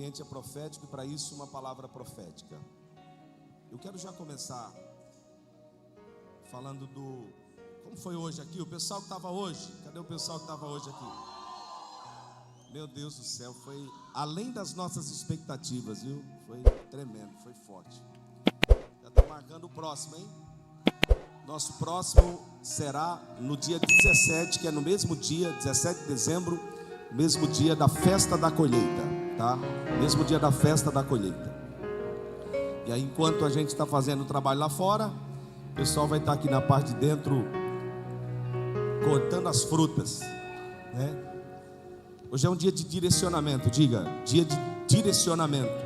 ambiente é profético e para isso uma palavra profética. Eu quero já começar falando do... Como foi hoje aqui? O pessoal que estava hoje, cadê o pessoal que estava hoje aqui? Meu Deus do céu, foi além das nossas expectativas, viu? Foi tremendo, foi forte. Já estou marcando o próximo, hein? Nosso próximo será no dia 17, que é no mesmo dia, 17 de dezembro, mesmo dia da festa da colheita, tá? Mesmo dia da festa da colheita. E aí, enquanto a gente está fazendo o trabalho lá fora, o pessoal vai estar aqui na parte de dentro cortando as frutas, né? Hoje é um dia de direcionamento, diga, dia de direcionamento.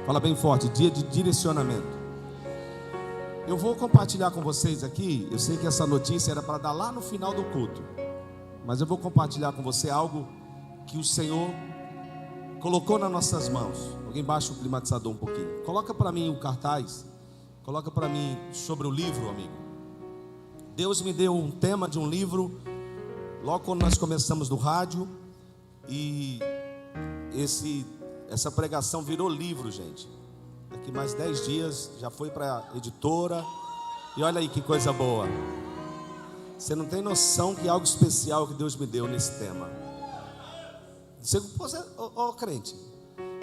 Fala bem forte, dia de direcionamento. Eu vou compartilhar com vocês aqui, eu sei que essa notícia era para dar lá no final do culto, mas eu vou compartilhar com você algo que o Senhor colocou nas nossas mãos. Alguém baixa o climatizador um pouquinho. Coloca para mim o cartaz, coloca para mim sobre o livro, amigo. Deus me deu um tema de um livro logo quando nós começamos no rádio, e essa pregação virou livro, gente. Daqui mais 10 dias já foi para a editora. E olha aí que coisa boa. Você não tem noção que é algo especial que Deus me deu nesse tema. Você, crente,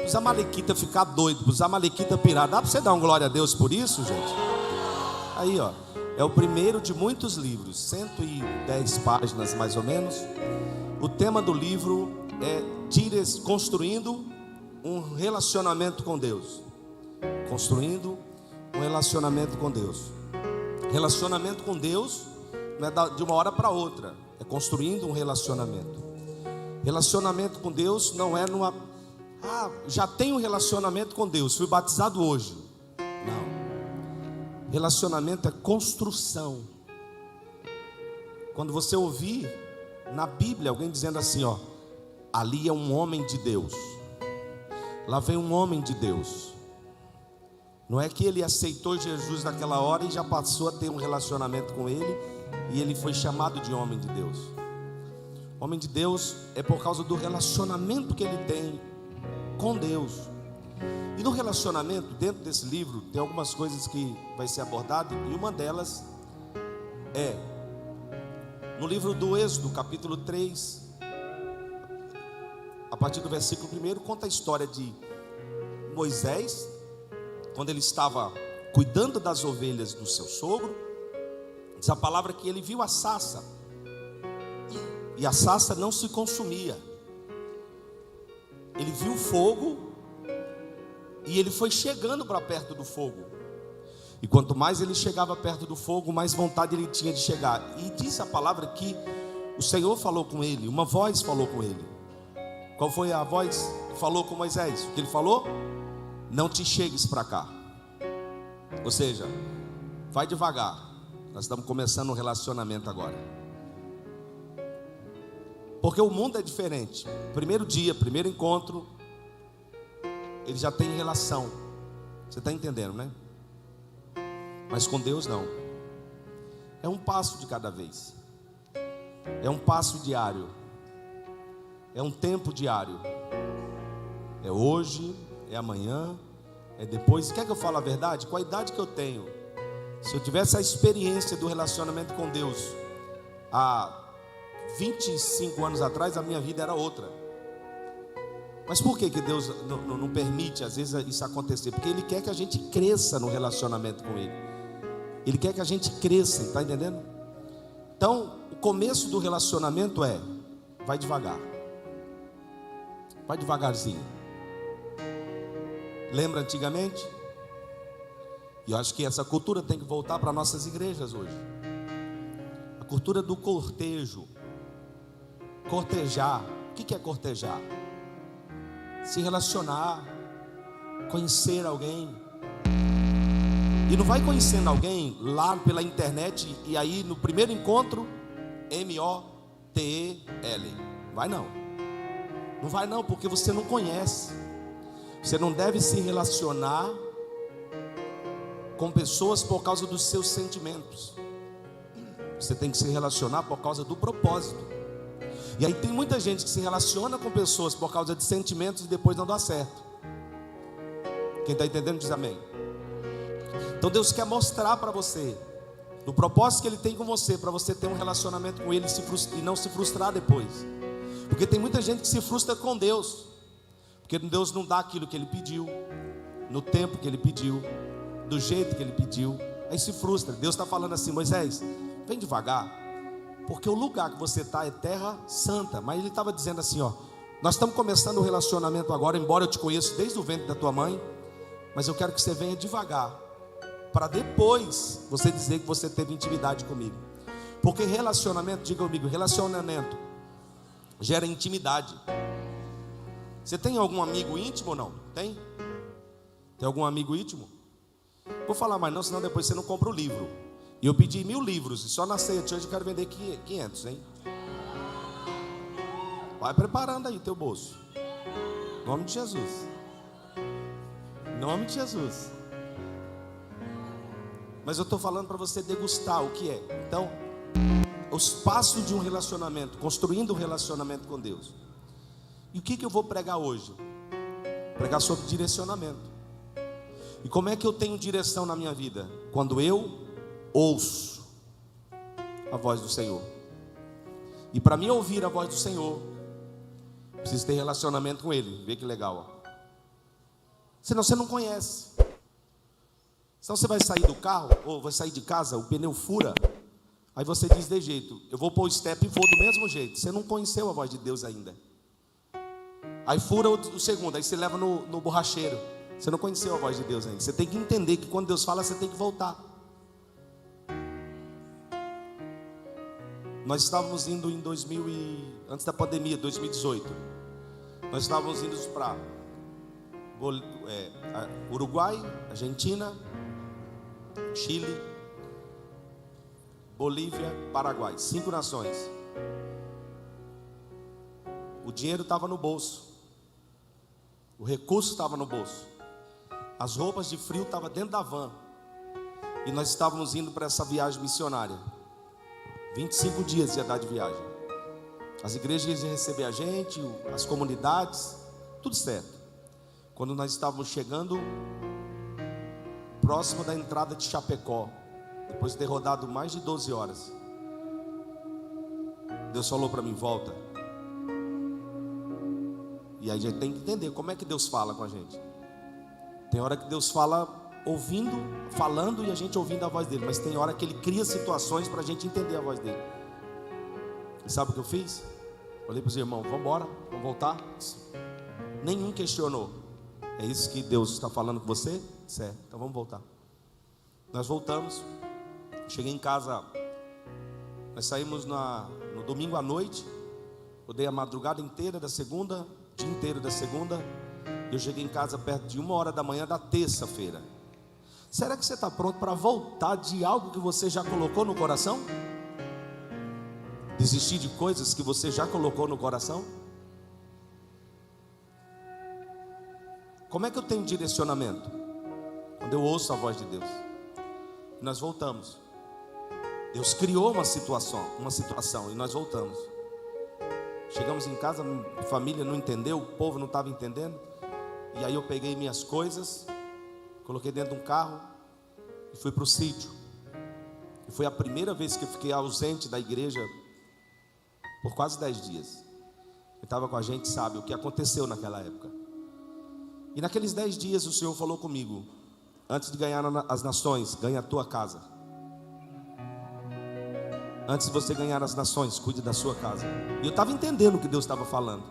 os amalequitas ficar doido, os amalequitas pirar, dá para você dar um glória a Deus por isso, gente? Aí, ó, é o primeiro de muitos livros, 110 páginas mais ou menos. O tema do livro é Construindo um Relacionamento com Deus. Construindo um relacionamento com Deus. Relacionamento com Deus não é de uma hora para outra, é construindo um relacionamento. Relacionamento com Deus não é numa... já tenho um relacionamento com Deus, fui batizado hoje. Não. Relacionamento é construção. Quando você ouvir na Bíblia alguém dizendo assim, ó, ali é um homem de Deus, lá vem um homem de Deus, não é que ele aceitou Jesus naquela hora e já passou a ter um relacionamento com ele e ele foi chamado de homem de Deus. Homem de Deus é por causa do relacionamento que ele tem com Deus. E no relacionamento, dentro desse livro, tem algumas coisas que vai ser abordado, e uma delas é no livro do Êxodo, capítulo 3, a partir do versículo 1, conta a história de Moisés, quando ele estava cuidando das ovelhas do seu sogro. Diz a palavra que ele viu a sarça, e a sarça não se consumia. Ele viu o fogo, e ele foi chegando para perto do fogo. E quanto mais ele chegava perto do fogo, mais vontade ele tinha de chegar. E diz a palavra que o Senhor falou com ele, uma voz falou com ele. Qual foi a voz que falou com Moisés? O que ele falou? Não te chegues para cá. Ou seja, vai devagar. Nós estamos começando um relacionamento agora. Porque o mundo é diferente. Primeiro dia, primeiro encontro, ele já tem relação. Você está entendendo, né? Mas com Deus não. É um passo de cada vez. É um passo diário. É um tempo diário. É hoje, é amanhã, é depois. Quer que eu fale a verdade? Com a idade que eu tenho, se eu tivesse a experiência do relacionamento com Deus há 25 anos atrás, a minha vida era outra. Mas por que Deus não permite às vezes isso acontecer? Porque Ele quer que a gente cresça no relacionamento com Ele. Ele quer que a gente cresça, está entendendo? Então, o começo do relacionamento é: vai devagar. Vai devagarzinho. Lembra antigamente? E eu acho que essa cultura tem que voltar para nossas igrejas hoje. A cultura do cortejo. Cortejar. O que é cortejar? Se relacionar, conhecer alguém. E não vai conhecendo alguém lá pela internet e aí no primeiro encontro M-O-T-E-L. Vai não. Não vai não, porque você não conhece. Você não deve se relacionar com pessoas por causa dos seus sentimentos. Você tem que se relacionar por causa do propósito. E aí tem muita gente que se relaciona com pessoas por causa de sentimentos e depois não dá certo. Quem está entendendo diz amém. Então Deus quer mostrar para você o propósito que Ele tem com você, para você ter um relacionamento com Ele e não se frustrar depois. Porque tem muita gente que se frustra com Deus, porque Deus não dá aquilo que Ele pediu, no tempo que Ele pediu, do jeito que Ele pediu. Aí se frustra. Deus está falando assim: Moisés, vem devagar, porque o lugar que você está é terra santa. Mas Ele estava dizendo assim, ó: nós estamos começando o relacionamento agora, embora eu te conheça desde o ventre da tua mãe, mas eu quero que você venha devagar, para depois você dizer que você teve intimidade comigo. Porque relacionamento, diga comigo, relacionamento gera intimidade. Você tem algum amigo íntimo ou não? Tem? Tem algum amigo íntimo? Vou falar mais não, senão depois você não compra o livro. E eu pedi 1000 livros, e só na ceia de hoje eu quero vender 500, hein? Vai preparando aí teu bolso. Em nome de Jesus. Em nome de Jesus. Mas eu estou falando para você degustar o que é. Então, os passos de um relacionamento, construindo um relacionamento com Deus. E o que eu vou pregar hoje? Pregar sobre direcionamento. E como é que eu tenho direção na minha vida? Quando eu ouço a voz do Senhor. E para mim ouvir a voz do Senhor, preciso ter relacionamento com Ele. Vê que legal, ó. Senão você não conhece. Senão você vai sair do carro, ou vai sair de casa, o pneu fura. Aí você diz de jeito: eu vou pôr o step e vou do mesmo jeito. Você não conheceu a voz de Deus ainda. Aí fura o segundo, aí você leva no borracheiro. Você não conheceu a voz de Deus ainda. Você tem que entender que quando Deus fala, você tem que voltar. Nós estávamos indo em antes da pandemia, 2018. Nós estávamos indo para Uruguai, Argentina, Chile, Bolívia, Paraguai. 5 nações. O dinheiro estava no bolso, o recurso estava no bolso, as roupas de frio estavam dentro da van. E nós estávamos indo para essa viagem missionária. 25 dias ia dar de viagem. As igrejas iam receber a gente, as comunidades, tudo certo. Quando nós estávamos chegando próximo da entrada de Chapecó, depois de ter rodado mais de 12 horas, Deus falou para mim: volta. E aí a gente tem que entender como é que Deus fala com a gente. Tem hora que Deus fala falando e a gente ouvindo a voz dele. Mas tem hora que Ele cria situações para a gente entender a voz dele. E sabe o que eu fiz? Falei para os irmãos: vamos embora, vamos voltar. Nenhum questionou. É isso que Deus está falando com você? Certo, então vamos voltar. Nós voltamos. Cheguei em casa. Nós saímos no domingo à noite. Eu dei a madrugada inteira da segunda, dia inteiro da segunda. Eu cheguei em casa perto de 1h da manhã da terça-feira. Será que você está pronto para voltar de algo que você já colocou no coração? Desistir de coisas que você já colocou no coração? Como é que eu tenho direcionamento? Quando eu ouço a voz de Deus. E nós voltamos. Deus criou uma situação e nós voltamos. Chegamos em casa, a família não entendeu, o povo não estava entendendo. E aí eu peguei minhas coisas, coloquei dentro de um carro e fui para o sítio. E foi a primeira vez que eu fiquei ausente da igreja por quase 10 dias. Quem estava com a gente sabe o que aconteceu naquela época. E naqueles 10 dias o Senhor falou comigo: antes de ganhar as nações, ganhe a tua casa. Antes de você ganhar as nações, cuide da sua casa. E eu estava entendendo o que Deus estava falando.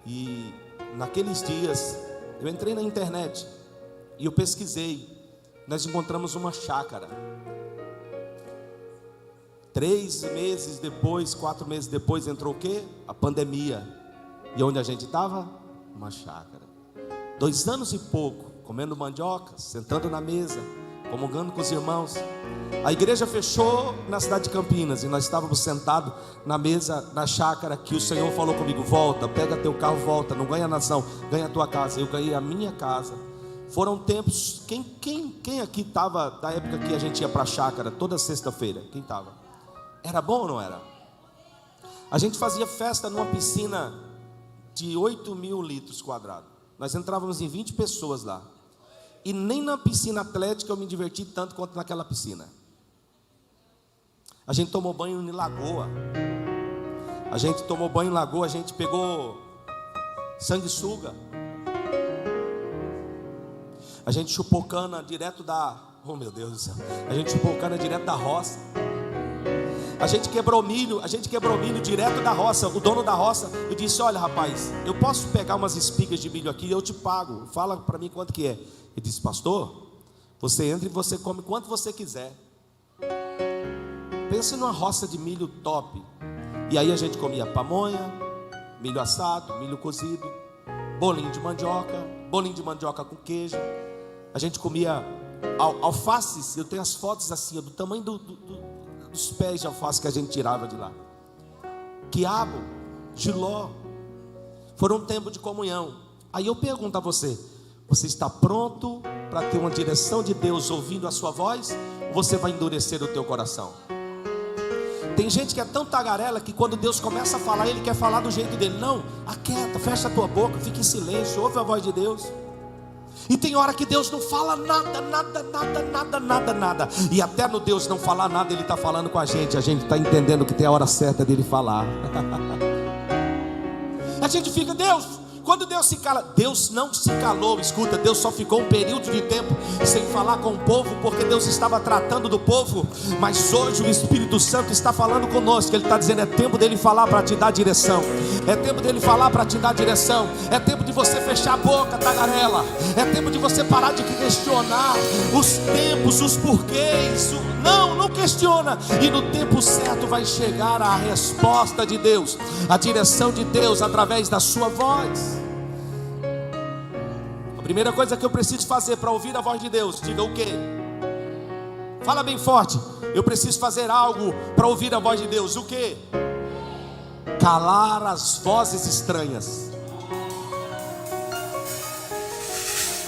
E naqueles dias eu entrei na internet e eu pesquisei. Nós encontramos uma chácara. 3 meses depois, 4 meses depois, entrou o quê? A pandemia. E onde a gente estava? Uma chácara. 2 anos e pouco, comendo mandioca, sentando na mesa, comungando com os irmãos. A igreja fechou na cidade de Campinas e nós estávamos sentados na mesa, na chácara, que o Senhor falou comigo: volta, pega teu carro, volta, não ganha a nação, ganha a tua casa. Eu ganhei a minha casa. Foram tempos. Quem aqui estava da época que a gente ia para a chácara toda sexta-feira? Quem estava? Era bom ou não era? A gente fazia festa numa piscina de 8.000 litros quadrados. Nós entrávamos em 20 pessoas lá. E nem na piscina atlética eu me diverti tanto quanto naquela piscina. A gente tomou banho em lagoa. A gente pegou sanguessuga. A gente chupou cana direto da... Oh, meu Deus do céu. A gente chupou cana direto da roça. A gente quebrou milho direto da roça. O dono da roça, eu disse: olha, rapaz, eu posso pegar umas espigas de milho aqui e eu te pago. Fala para mim quanto que é. Ele disse: pastor, você entra e você come quanto você quiser. Pense numa roça de milho top. E aí a gente comia pamonha, milho assado, milho cozido, bolinho de mandioca com queijo. A gente comia alfaces. Eu tenho as fotos assim, do tamanho dos pés de alface que a gente tirava de lá. Quiabo, jiló. Foram um tempo de comunhão. Aí eu pergunto a você: você está pronto para ter uma direção de Deus ouvindo a sua voz? Ou você vai endurecer o teu coração? Tem gente que é tão tagarela que quando Deus começa a falar, ele quer falar do jeito dele. Não, aquieta, fecha a tua boca, fica em silêncio, ouve a voz de Deus. E tem hora que Deus não fala nada. E até no Deus não falar nada, Ele está falando com a gente está entendendo que tem a hora certa dele falar. A gente fica: Deus, quando Deus se cala, Deus não se calou. Escuta, Deus só ficou um período de tempo sem falar com o povo, porque Deus estava tratando do povo. Mas hoje o Espírito Santo está falando conosco. Ele está dizendo: é tempo dele falar para te dar direção. É tempo dele falar para te dar direção. É tempo de você fechar a boca, tagarela. É tempo de você parar de questionar os tempos, os porquês. Não questiona. E no tempo certo vai chegar a resposta de Deus, a direção de Deus através da sua voz. A primeira coisa que eu preciso fazer para ouvir a voz de Deus, diga o quê? Fala bem forte. Eu preciso fazer algo para ouvir a voz de Deus. O quê? Calar as vozes estranhas.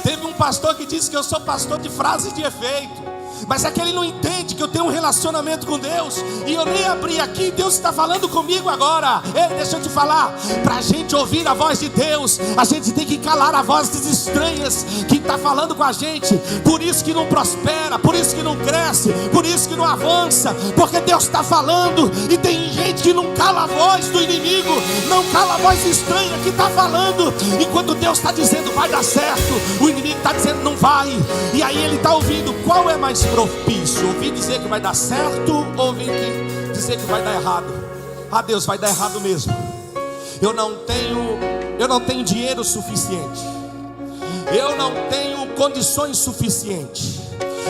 Teve um pastor que disse que eu sou pastor de frase de efeito. Mas é que ele não entende que eu tenho um relacionamento com Deus. E eu nem abri aqui, Deus está falando comigo agora. Ei, deixa eu te falar. Para a gente ouvir a voz de Deus, a gente tem que calar as vozes estranhas que está falando com a gente. Por isso que não prospera, por isso que não cresce, por isso que não avança. Porque Deus está falando. E tem gente que não cala a voz do inimigo, não cala a voz estranha que está falando. E quando Deus está dizendo vai dar certo, o inimigo está dizendo não vai. E aí ele está ouvindo. Qual é mais propício? Ouvir dizer que vai dar certo ou ouvir dizer que vai dar errado? Ah, Deus, vai dar errado mesmo. Eu não tenho dinheiro suficiente. Eu não tenho condições suficientes.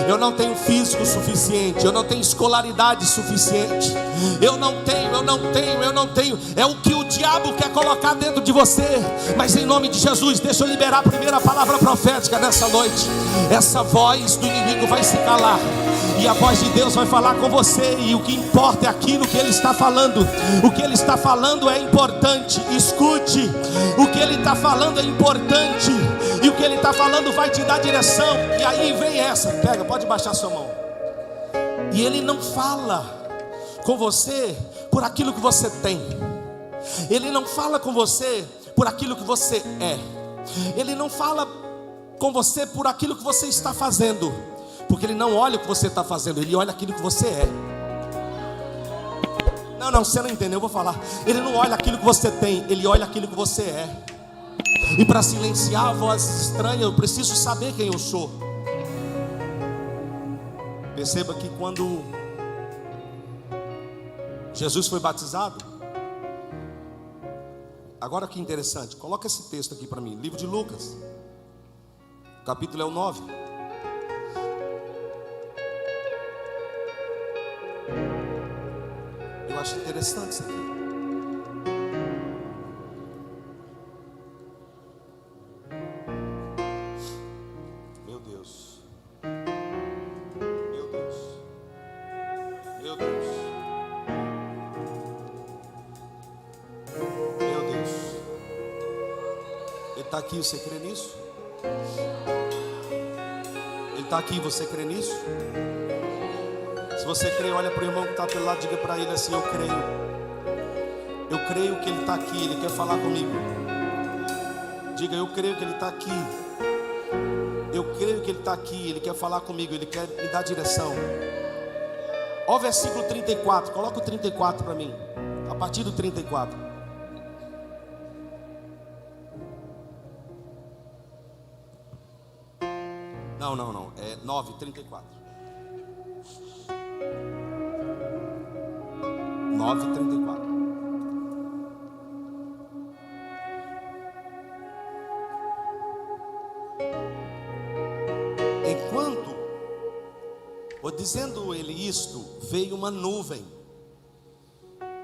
Eu não tenho físico suficiente. Eu não tenho escolaridade suficiente. Eu não tenho. É o que o diabo quer colocar dentro de você. Mas em nome de Jesus, deixa eu liberar a primeira palavra profética nessa noite. Essa voz do inimigo vai se calar. E a voz de Deus vai falar com você. E o que importa é aquilo que Ele está falando. O que Ele está falando é importante. Escute. O que Ele está falando é importante. E o que Ele está falando vai te dar direção. E aí vem essa. Pega, pode baixar sua mão. E Ele não fala com você por aquilo que você tem. Ele não fala com você por aquilo que você é. Ele não fala com você por aquilo que você está fazendo. Porque Ele não olha o que você está fazendo, Ele olha aquilo que você é. Não, você não entendeu, eu vou falar. Ele não olha aquilo que você tem, Ele olha aquilo que você é. E para silenciar a voz estranha, eu preciso saber quem eu sou. Perceba que quando Jesus foi batizado, agora que interessante, coloca esse texto aqui para mim, livro de Lucas, o capítulo é o 9. Eu acho interessante isso aqui. Meu Deus. Meu Deus. Meu Deus. Meu Deus. Ele está aqui, você crê nisso? Ele está aqui, você crê nisso? Se você crê, olha para o irmão que está pelo lado, diga para ele assim: eu creio. Eu creio que Ele está aqui, Ele quer falar comigo. Diga, eu creio que Ele está aqui. Eu creio que Ele está aqui, Ele quer falar comigo, Ele quer me dar direção. Ó o versículo 34, coloca o 34 para mim. A partir do 34. Não, é 9, 34. 9, 34. Enquanto, dizendo ele isto, veio uma nuvem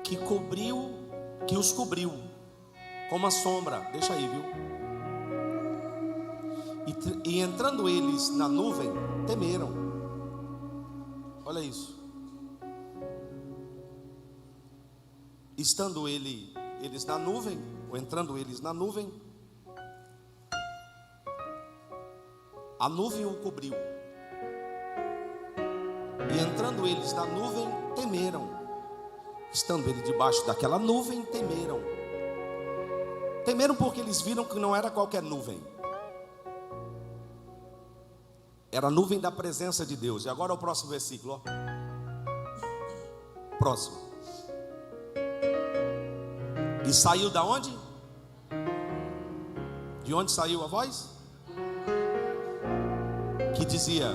que os cobriu, como uma sombra. Deixa aí, viu? E entrando eles na nuvem, temeram. Olha isso. Estando eles na nuvem, ou entrando eles na nuvem, a nuvem o cobriu. E entrando eles na nuvem, temeram. Estando eles debaixo daquela nuvem, temeram. Temeram porque eles viram que não era qualquer nuvem. Era a nuvem da presença de Deus. E agora o próximo versículo, ó. Próximo. E saiu da onde? De onde saiu a voz? Que dizia: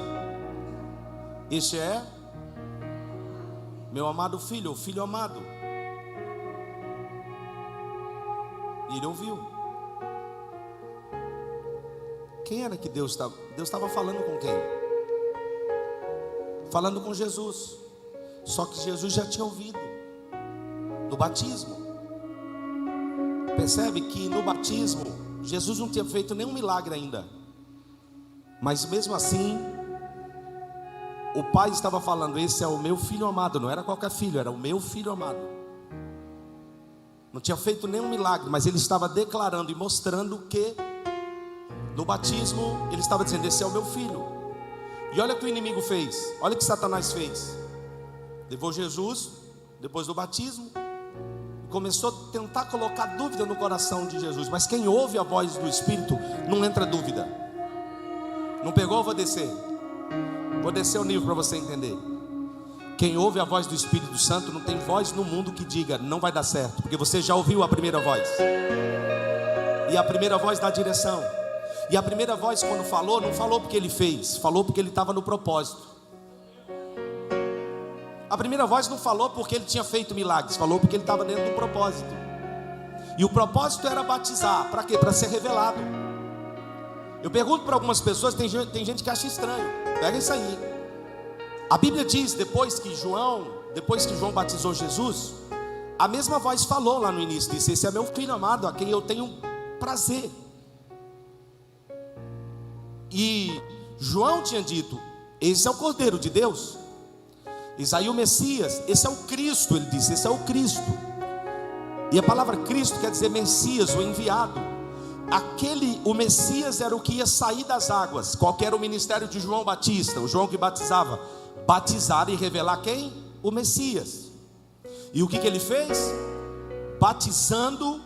este é meu amado filho, o filho amado. E ele ouviu. Quem era que Deus estava? Deus estava falando com quem? Falando com Jesus. Só que Jesus já tinha ouvido no batismo. Percebe que no batismo Jesus não tinha feito nenhum milagre ainda. Mas mesmo assim, o pai estava falando: esse é o meu filho amado. Não era qualquer filho, era o meu filho amado. Não tinha feito nenhum milagre, mas ele estava declarando e mostrando que no batismo ele estava dizendo: esse é o meu filho. E olha o que o inimigo fez. Olha o que Satanás fez. Levou Jesus depois do batismo, começou a tentar colocar dúvida no coração de Jesus. Mas quem ouve a voz do Espírito não entra dúvida. Não pegou? Vou descer o nível para você entender. Quem ouve a voz do Espírito Santo não tem voz no mundo que diga não vai dar certo, porque você já ouviu a primeira voz. E a primeira voz dá direção. E a primeira voz, quando falou, não falou porque ele fez, falou porque ele estava no propósito. A primeira voz não falou porque ele tinha feito milagres, falou porque ele estava dentro do propósito. E o propósito era batizar. Para quê? Para ser revelado. Eu pergunto para algumas pessoas, tem gente que acha estranho. Pega isso aí. A Bíblia diz, depois que João batizou Jesus, a mesma voz falou lá no início, disse: esse é meu filho amado, a quem eu tenho prazer. E João tinha dito: esse é o Cordeiro de Deus. Isaías, o Messias, esse é o Cristo. Ele disse: esse é o Cristo. E a palavra Cristo quer dizer Messias, o enviado. O Messias era o que ia sair das águas. Qual que era o ministério de João Batista? O João que batizava. Batizar e revelar quem? O Messias. E o que ele fez? Batizando,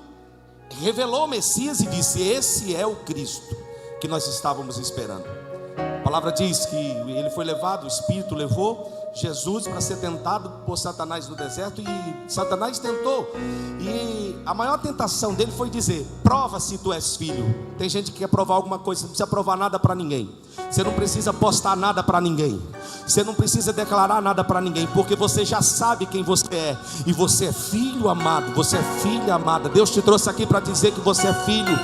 revelou o Messias e disse: esse é o Cristo que nós estávamos esperando. A palavra diz que ele foi levado, o Espírito levou Jesus para ser tentado por Satanás no deserto. E Satanás tentou, e a maior tentação dele foi dizer: prova se tu és filho. Tem gente que quer provar alguma coisa, você não precisa provar nada para ninguém. Você não precisa postar nada para ninguém. Você não precisa declarar nada para ninguém, porque você já sabe quem você é. E você é filho amado, você é filha amada. Deus te trouxe aqui para dizer que você é filho.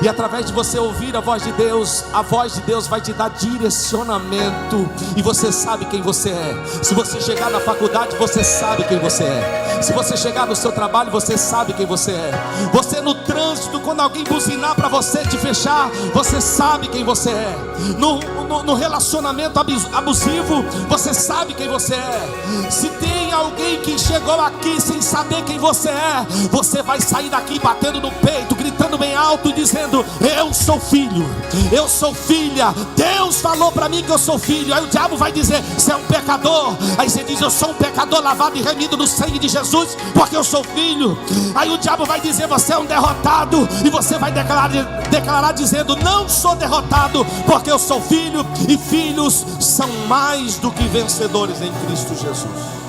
E através de você ouvir a voz de Deus, a voz de Deus vai te dar direcionamento. E você sabe quem você é. Se você chegar na faculdade, você sabe quem você é. Se você chegar no seu trabalho, você sabe quem você é. Você no trânsito, quando alguém buzinar para você te fechar, você sabe quem você é. No relacionamento abusivo, você sabe quem você é. Se tem alguém que chegou aqui sem saber quem você é, você vai sair daqui batendo no peito, gritando gritando bem alto e dizendo: eu sou filho, eu sou filha, Deus falou para mim que eu sou filho. Aí o diabo vai dizer: você é um pecador. Aí você diz: eu sou um pecador lavado e remido no sangue de Jesus, porque eu sou filho. Aí o diabo vai dizer: você é um derrotado. E você vai declarar dizendo: não sou derrotado, porque eu sou filho, e filhos são mais do que vencedores em Cristo Jesus.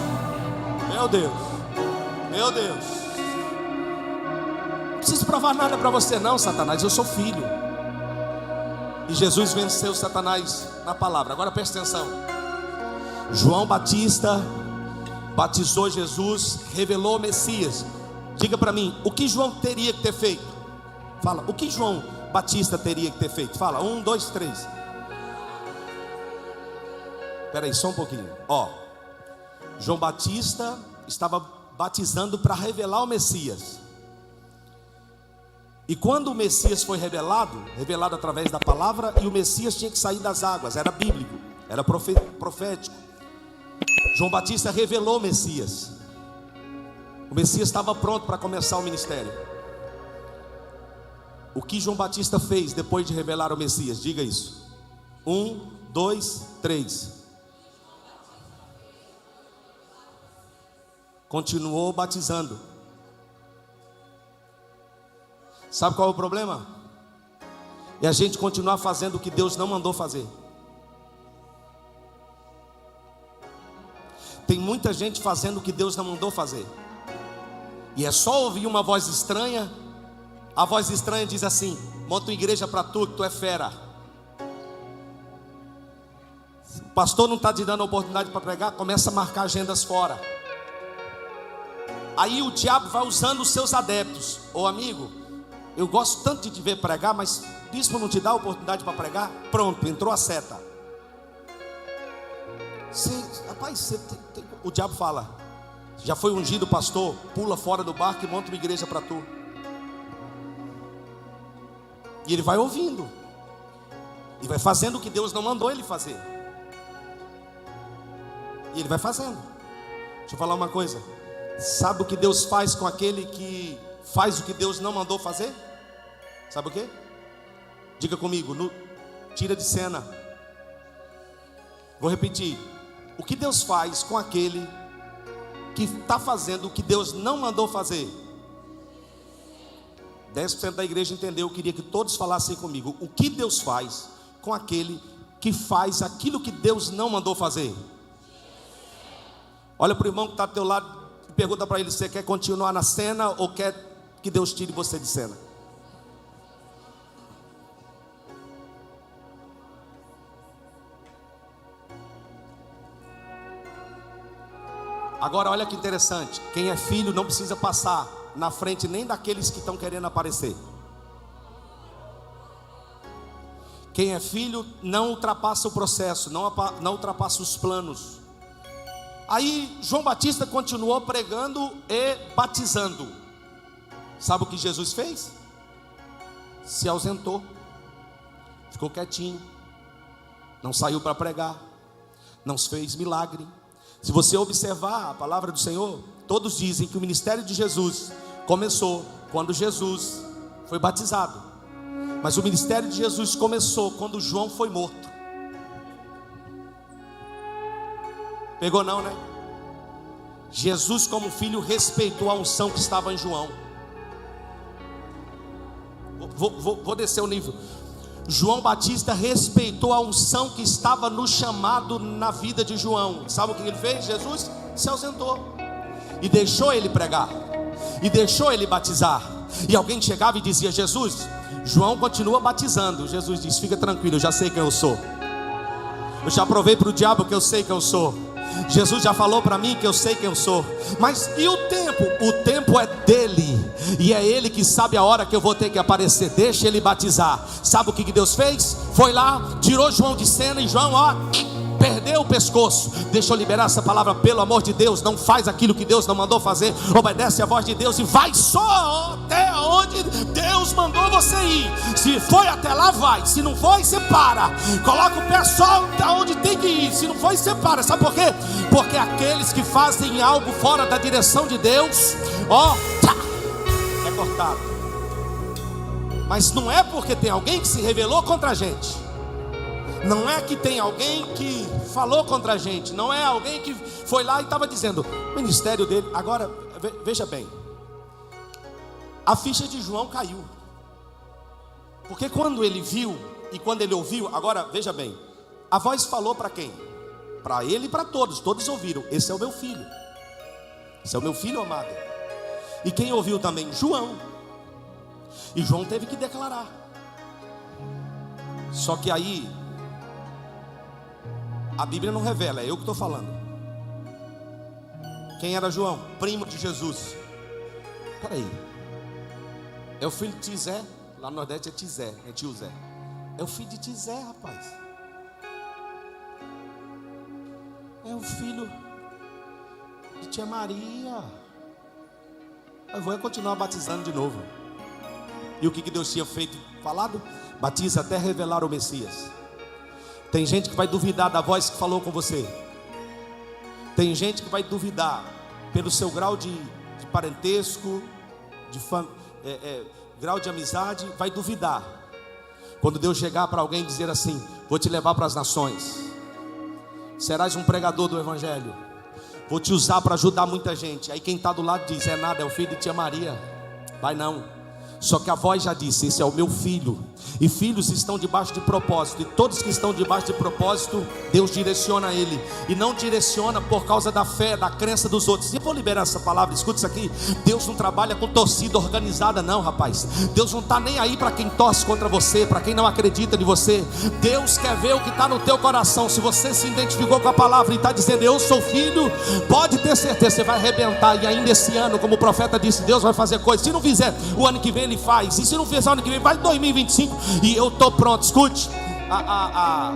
Meu Deus, meu Deus. Não preciso provar nada para você não, Satanás, eu sou filho. E Jesus venceu Satanás na palavra. Agora presta atenção. João Batista batizou Jesus, revelou o Messias. Diga para mim, o que João teria que ter feito? Fala, o que João Batista teria que ter feito? Fala, 1, 2, 3. Espera aí, só um pouquinho. João Batista estava batizando para revelar o Messias. E quando o Messias foi revelado através da palavra, e o Messias tinha que sair das águas, era bíblico, era profético. João Batista revelou o Messias. O Messias estava pronto para começar o ministério. O que João Batista fez depois de revelar o Messias? Diga isso. 1, 2, 3. Continuou batizando. Sabe qual é o problema? É a gente continuar fazendo o que Deus não mandou fazer. Tem muita gente fazendo o que Deus não mandou fazer. E é só ouvir uma voz estranha. A voz estranha diz assim: monta uma igreja para tu, que tu é fera. O pastor não está te dando a oportunidade para pregar, começa a marcar agendas fora. Aí o diabo vai usando os seus adeptos. Ô amigo, eu gosto tanto de te ver pregar, mas bispo não te dá a oportunidade para pregar? Pronto, entrou a seta. O diabo fala: já foi ungido pastor, pula fora do barco e monta uma igreja para tu. E ele vai ouvindo, e vai fazendo o que Deus não mandou ele fazer. E ele vai fazendo. Deixa eu falar uma coisa. Sabe o que Deus faz com aquele que faz o que Deus não mandou fazer? Sabe o que? Diga comigo, tira de cena. Vou repetir. O que Deus faz com aquele que está fazendo o que Deus não mandou fazer? 10% da igreja entendeu. Eu queria que todos falassem comigo. O que Deus faz com aquele que faz aquilo que Deus não mandou fazer? Olha para o irmão que está do teu lado e pergunta para ele: você quer continuar na cena ou quer que Deus tire você de cena? Agora olha que interessante. Quem é filho não precisa passar na frente nem daqueles que estão querendo aparecer. Quem é filho não ultrapassa o processo, não ultrapassa os planos. Aí João Batista continuou pregando e batizando. Sabe o que Jesus fez? Se ausentou, ficou quietinho, não saiu para pregar, não fez milagre. Se você observar a palavra do Senhor, todos dizem que o ministério de Jesus começou quando Jesus foi batizado. Mas o ministério de Jesus começou quando João foi morto. Pegou não, né? Jesus, como filho, respeitou a unção que estava em João. Vou descer o nível. João Batista respeitou a unção que estava no chamado na vida de João. Sabe o que ele fez? Jesus se ausentou e deixou ele pregar, e deixou ele batizar. E alguém chegava e dizia: Jesus, João continua batizando. Jesus disse: fica tranquilo, eu já sei quem eu sou. Eu já provei para o diabo que eu sei quem eu sou. Jesus já falou para mim que eu sei quem eu sou. Mas e o tempo? O tempo é dele, e é ele que sabe a hora que eu vou ter que aparecer. Deixa ele batizar. Sabe o que Deus fez? Foi lá, tirou João de cena, e João, perdeu o pescoço. Deixa eu liberar essa palavra, pelo amor de Deus. Não faz aquilo que Deus não mandou fazer. Obedece a voz de Deus e vai só até onde Deus mandou você ir. Se foi até lá, vai. Se não foi, você para. Coloca o pé só até onde tem que ir. Se não foi, você para. Sabe por quê? Porque aqueles que fazem algo fora da direção de Deus, é cortado. Mas não é porque tem alguém que se rebelou contra a gente. Não é que tem alguém que falou contra a gente. Não é alguém que foi lá e estava dizendo o ministério dele. Agora, veja bem, a ficha de João caiu. Porque quando ele viu e quando ele ouviu, agora veja bem, a voz falou para quem? Para ele e para todos. Todos ouviram: esse é o meu filho. Esse é o meu filho amado. E quem ouviu também? João. E João teve que declarar. Só que aí a Bíblia não revela, é eu que estou falando. Quem era João? Primo de Jesus. Peraí, é o filho de Tizé. Lá no Nordeste é Tizé, é tio Zé. É o filho de Tizé, rapaz. É o filho de tia Maria. Eu vou continuar batizando de novo. E o que Deus tinha feito, falado? Batiza até revelar o Messias. Tem gente que vai duvidar da voz que falou com você. Tem gente que vai duvidar pelo seu grau de parentesco, grau de amizade, vai duvidar. Quando Deus chegar para alguém e dizer assim: vou te levar para as nações, serás um pregador do Evangelho, vou te usar para ajudar muita gente. Aí quem está do lado diz: é nada, é o filho de tia Maria. Vai não. Só que a voz já disse: esse é o meu filho. E filhos estão debaixo de propósito. E todos que estão debaixo de propósito, Deus direciona ele. E não direciona por causa da fé, da crença dos outros. E eu vou liberar essa palavra, escuta isso aqui. Deus não trabalha com torcida organizada não, rapaz. Deus não está nem aí para quem torce contra você, para quem não acredita em você. Deus quer ver o que está no teu coração. Se você se identificou com a palavra e está dizendo: eu sou filho, pode ter certeza, você vai arrebentar. E ainda esse ano, como o profeta disse, Deus vai fazer coisas. Se não fizer o ano que vem, ele faz. E se não fizer o ano que vem, vai 2025. E eu estou pronto. Escute, a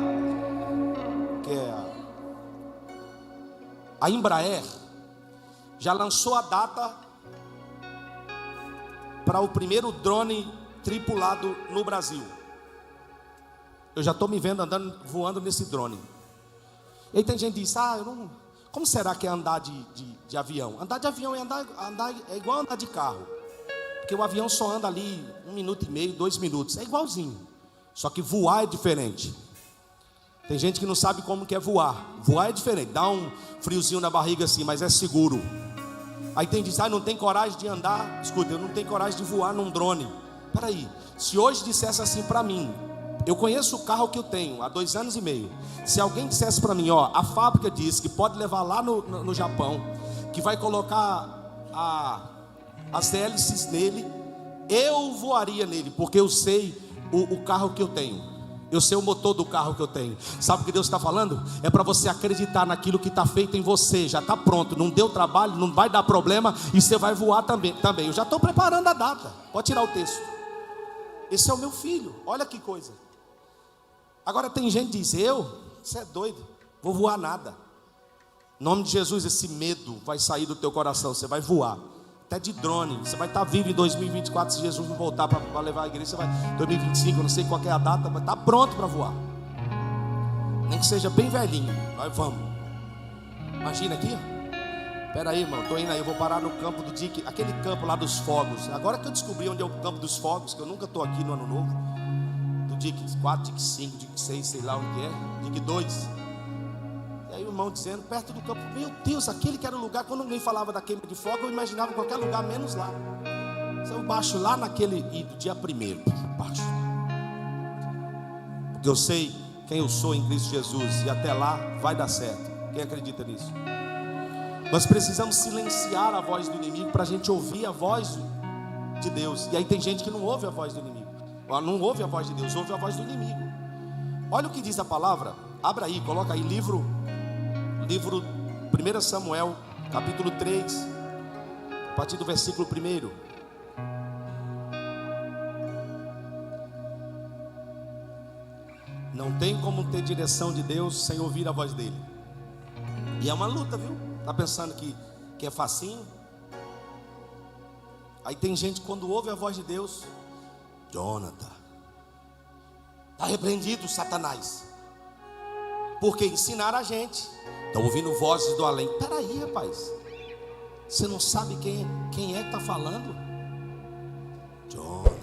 Embraer já lançou a data para o primeiro drone tripulado no Brasil. Eu já estou me vendo voando nesse drone. E aí tem gente que diz: como será que é andar de avião? Andar de avião é igual andar de carro. Porque o avião só anda ali 1 minuto e meio, 2 minutos. É igualzinho. Só que voar é diferente. Tem gente que não sabe como que é voar. Voar é diferente. Dá um friozinho na barriga assim, mas é seguro. Aí tem gente que diz: não tem coragem de andar. Escuta, eu não tenho coragem de voar num drone. Peraí, se hoje dissesse assim para mim, eu conheço o carro que eu tenho há 2 anos e meio. Se alguém dissesse para mim: a fábrica diz que pode levar lá no Japão, que vai colocar as hélices nele, eu voaria nele, porque eu sei o carro que eu tenho, eu sei o motor do carro que eu tenho. Sabe o que Deus está falando? É para você acreditar naquilo que está feito em você. Já está pronto, não deu trabalho, não vai dar problema, e você vai voar também. Eu já estou preparando a data. Pode tirar o texto. Esse é o meu filho, olha que coisa. Agora tem gente que diz: você é doido, vou voar nada. Em nome de Jesus, esse medo vai sair do teu coração. Você vai voar, até de drone. Você vai estar vivo em 2024. Se Jesus não voltar para levar a igreja, você vai 2025, eu não sei qual é a data, mas está pronto para voar. Nem que seja bem velhinho. Nós vamos. Imagina aqui, espera aí, irmão, estou indo aí, eu vou parar no campo do Dique, aquele campo lá dos fogos. Agora que eu descobri onde é o campo dos fogos, que eu nunca estou aqui no ano novo. Do Dique 4, Dique 5, Dique 6, sei lá onde é, Dique 2. E aí o irmão dizendo, perto do campo: meu Deus, aquele que era o lugar, quando alguém falava da queima de fogo, eu imaginava qualquer lugar menos lá. Eu baixo lá naquele, e do dia 1º, baixo. Porque eu sei quem eu sou em Cristo Jesus, e até lá vai dar certo. Quem acredita nisso? Nós precisamos silenciar a voz do inimigo para a gente ouvir a voz de Deus. E aí tem gente que não ouve a voz do inimigo, não ouve a voz de Deus, ouve a voz do inimigo. Olha o que diz a palavra. Abra aí, coloca aí, livro 1 Samuel, capítulo 3, a partir do versículo 1. Não tem como ter direção de Deus sem ouvir a voz dele. E é uma luta, viu? Está pensando que é facinho? Aí tem gente que quando ouve a voz de Deus: Jonathan, está repreendido Satanás. Porque ensinaram a gente. Estão ouvindo vozes do além. Peraí, rapaz, você não sabe quem é que está falando? Jonathan,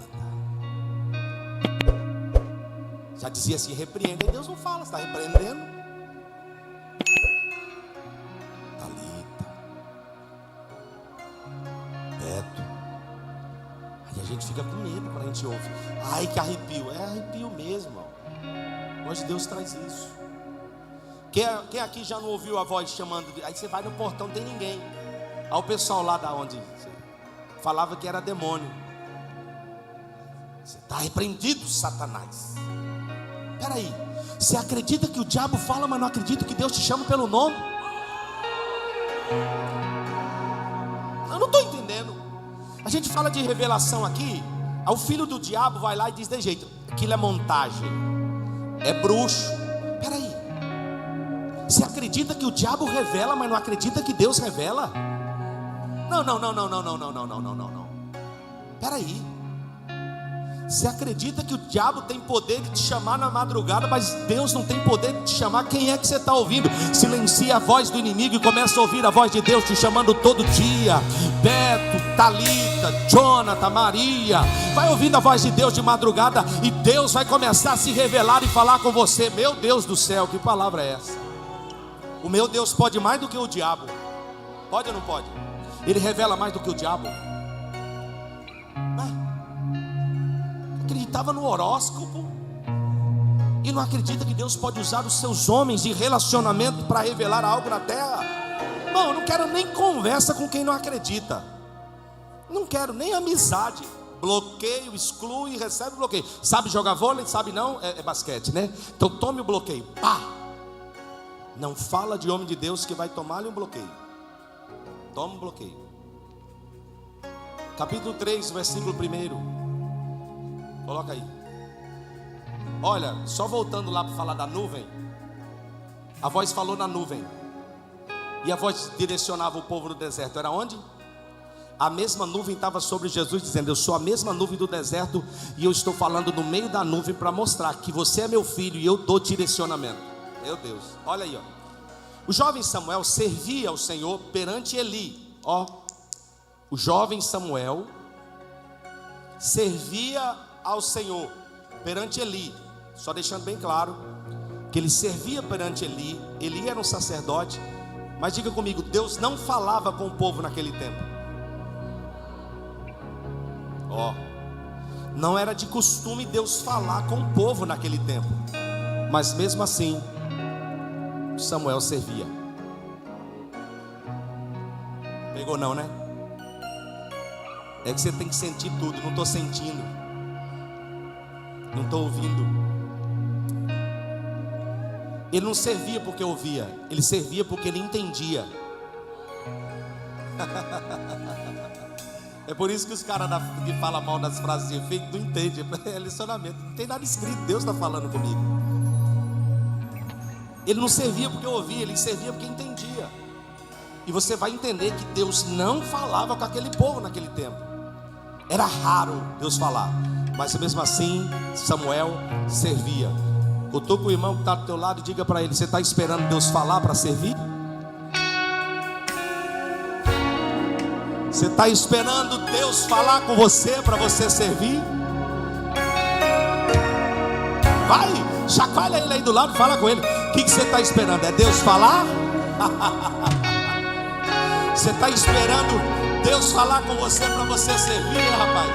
dizia assim: repreenda. E Deus não fala, você está repreendendo. Talita, Beto. Aí a gente fica com medo quando a gente ouve. Ai, que arrepio. É arrepio mesmo, irmão. Hoje Deus traz isso. Quem aqui já não ouviu a voz chamando? Aí você vai no portão, não tem ninguém. Aí o pessoal lá da onde falava que era demônio. Você está repreendido, Satanás. Peraí, você acredita que o diabo fala, mas não acredita que Deus te chama pelo nome? Eu não estou entendendo. A gente fala de revelação aqui. Aí o filho do diabo vai lá e diz de jeito: aquilo é montagem, é bruxo. Peraí, você acredita que o diabo revela, mas não acredita que Deus revela? Não. Peraí. Você acredita que o diabo tem poder de te chamar na madrugada, mas Deus não tem poder de te chamar? Quem é que você está ouvindo? Silencia a voz do inimigo e começa a ouvir a voz de Deus te chamando todo dia. Beto, Talita, Jonathan, Maria. Vai ouvindo a voz de Deus de madrugada e Deus vai começar a se revelar e falar com você. Meu Deus do céu, que palavra é essa? O meu Deus pode mais do que o diabo. Pode ou não pode? Ele revela mais do que o diabo. Acreditava no horóscopo e não acredita que Deus pode usar os seus homens de relacionamento para revelar algo na terra. Não, eu não quero nem conversa com quem não acredita. Não quero nem amizade. Bloqueio, exclui, recebe bloqueio. Sabe jogar vôlei? Sabe não? É basquete, né? Então tome o bloqueio. Pá! Não fala de homem de Deus que vai tomar-lhe um bloqueio. Toma um bloqueio. Capítulo 3, versículo 1. Coloca aí. Olha, só voltando lá para falar da nuvem. A voz falou na nuvem. E a voz direcionava o povo no deserto. Era onde? A mesma nuvem estava sobre Jesus, dizendo: eu sou a mesma nuvem do deserto, e eu estou falando no meio da nuvem para mostrar que você é meu filho e eu dou direcionamento. Meu Deus, olha aí, ó. O jovem Samuel servia ao Senhor perante Eli. Ó, o jovem Samuel servia ao Senhor perante Eli. Só deixando bem claro que ele servia perante Eli. Eli era um sacerdote. Mas diga comigo, Deus não falava com o povo naquele tempo. Ó, não era de costume Deus falar com o povo naquele tempo. Mas mesmo assim, Samuel servia. Pegou não, né? É que você tem que sentir tudo. Não estou sentindo, não estou ouvindo. Ele não servia porque ouvia, ele servia porque ele entendia. É por isso que os caras que falam mal das frases de efeito não entendem. É licionamento, não tem nada escrito, Deus está falando comigo. Ele não servia porque ouvia, ele servia porque entendia. E você vai entender que Deus não falava com aquele povo naquele tempo. Era raro Deus falar, mas mesmo assim Samuel servia. Cutuca o irmão que está do teu lado e diga para ele: você está esperando Deus falar para servir? Você está esperando Deus falar com você para você servir? Vai, chacoalha ele aí do lado e fala com ele. O que você está esperando? É Deus falar? Você está esperando Deus falar com você para você servir, rapaz?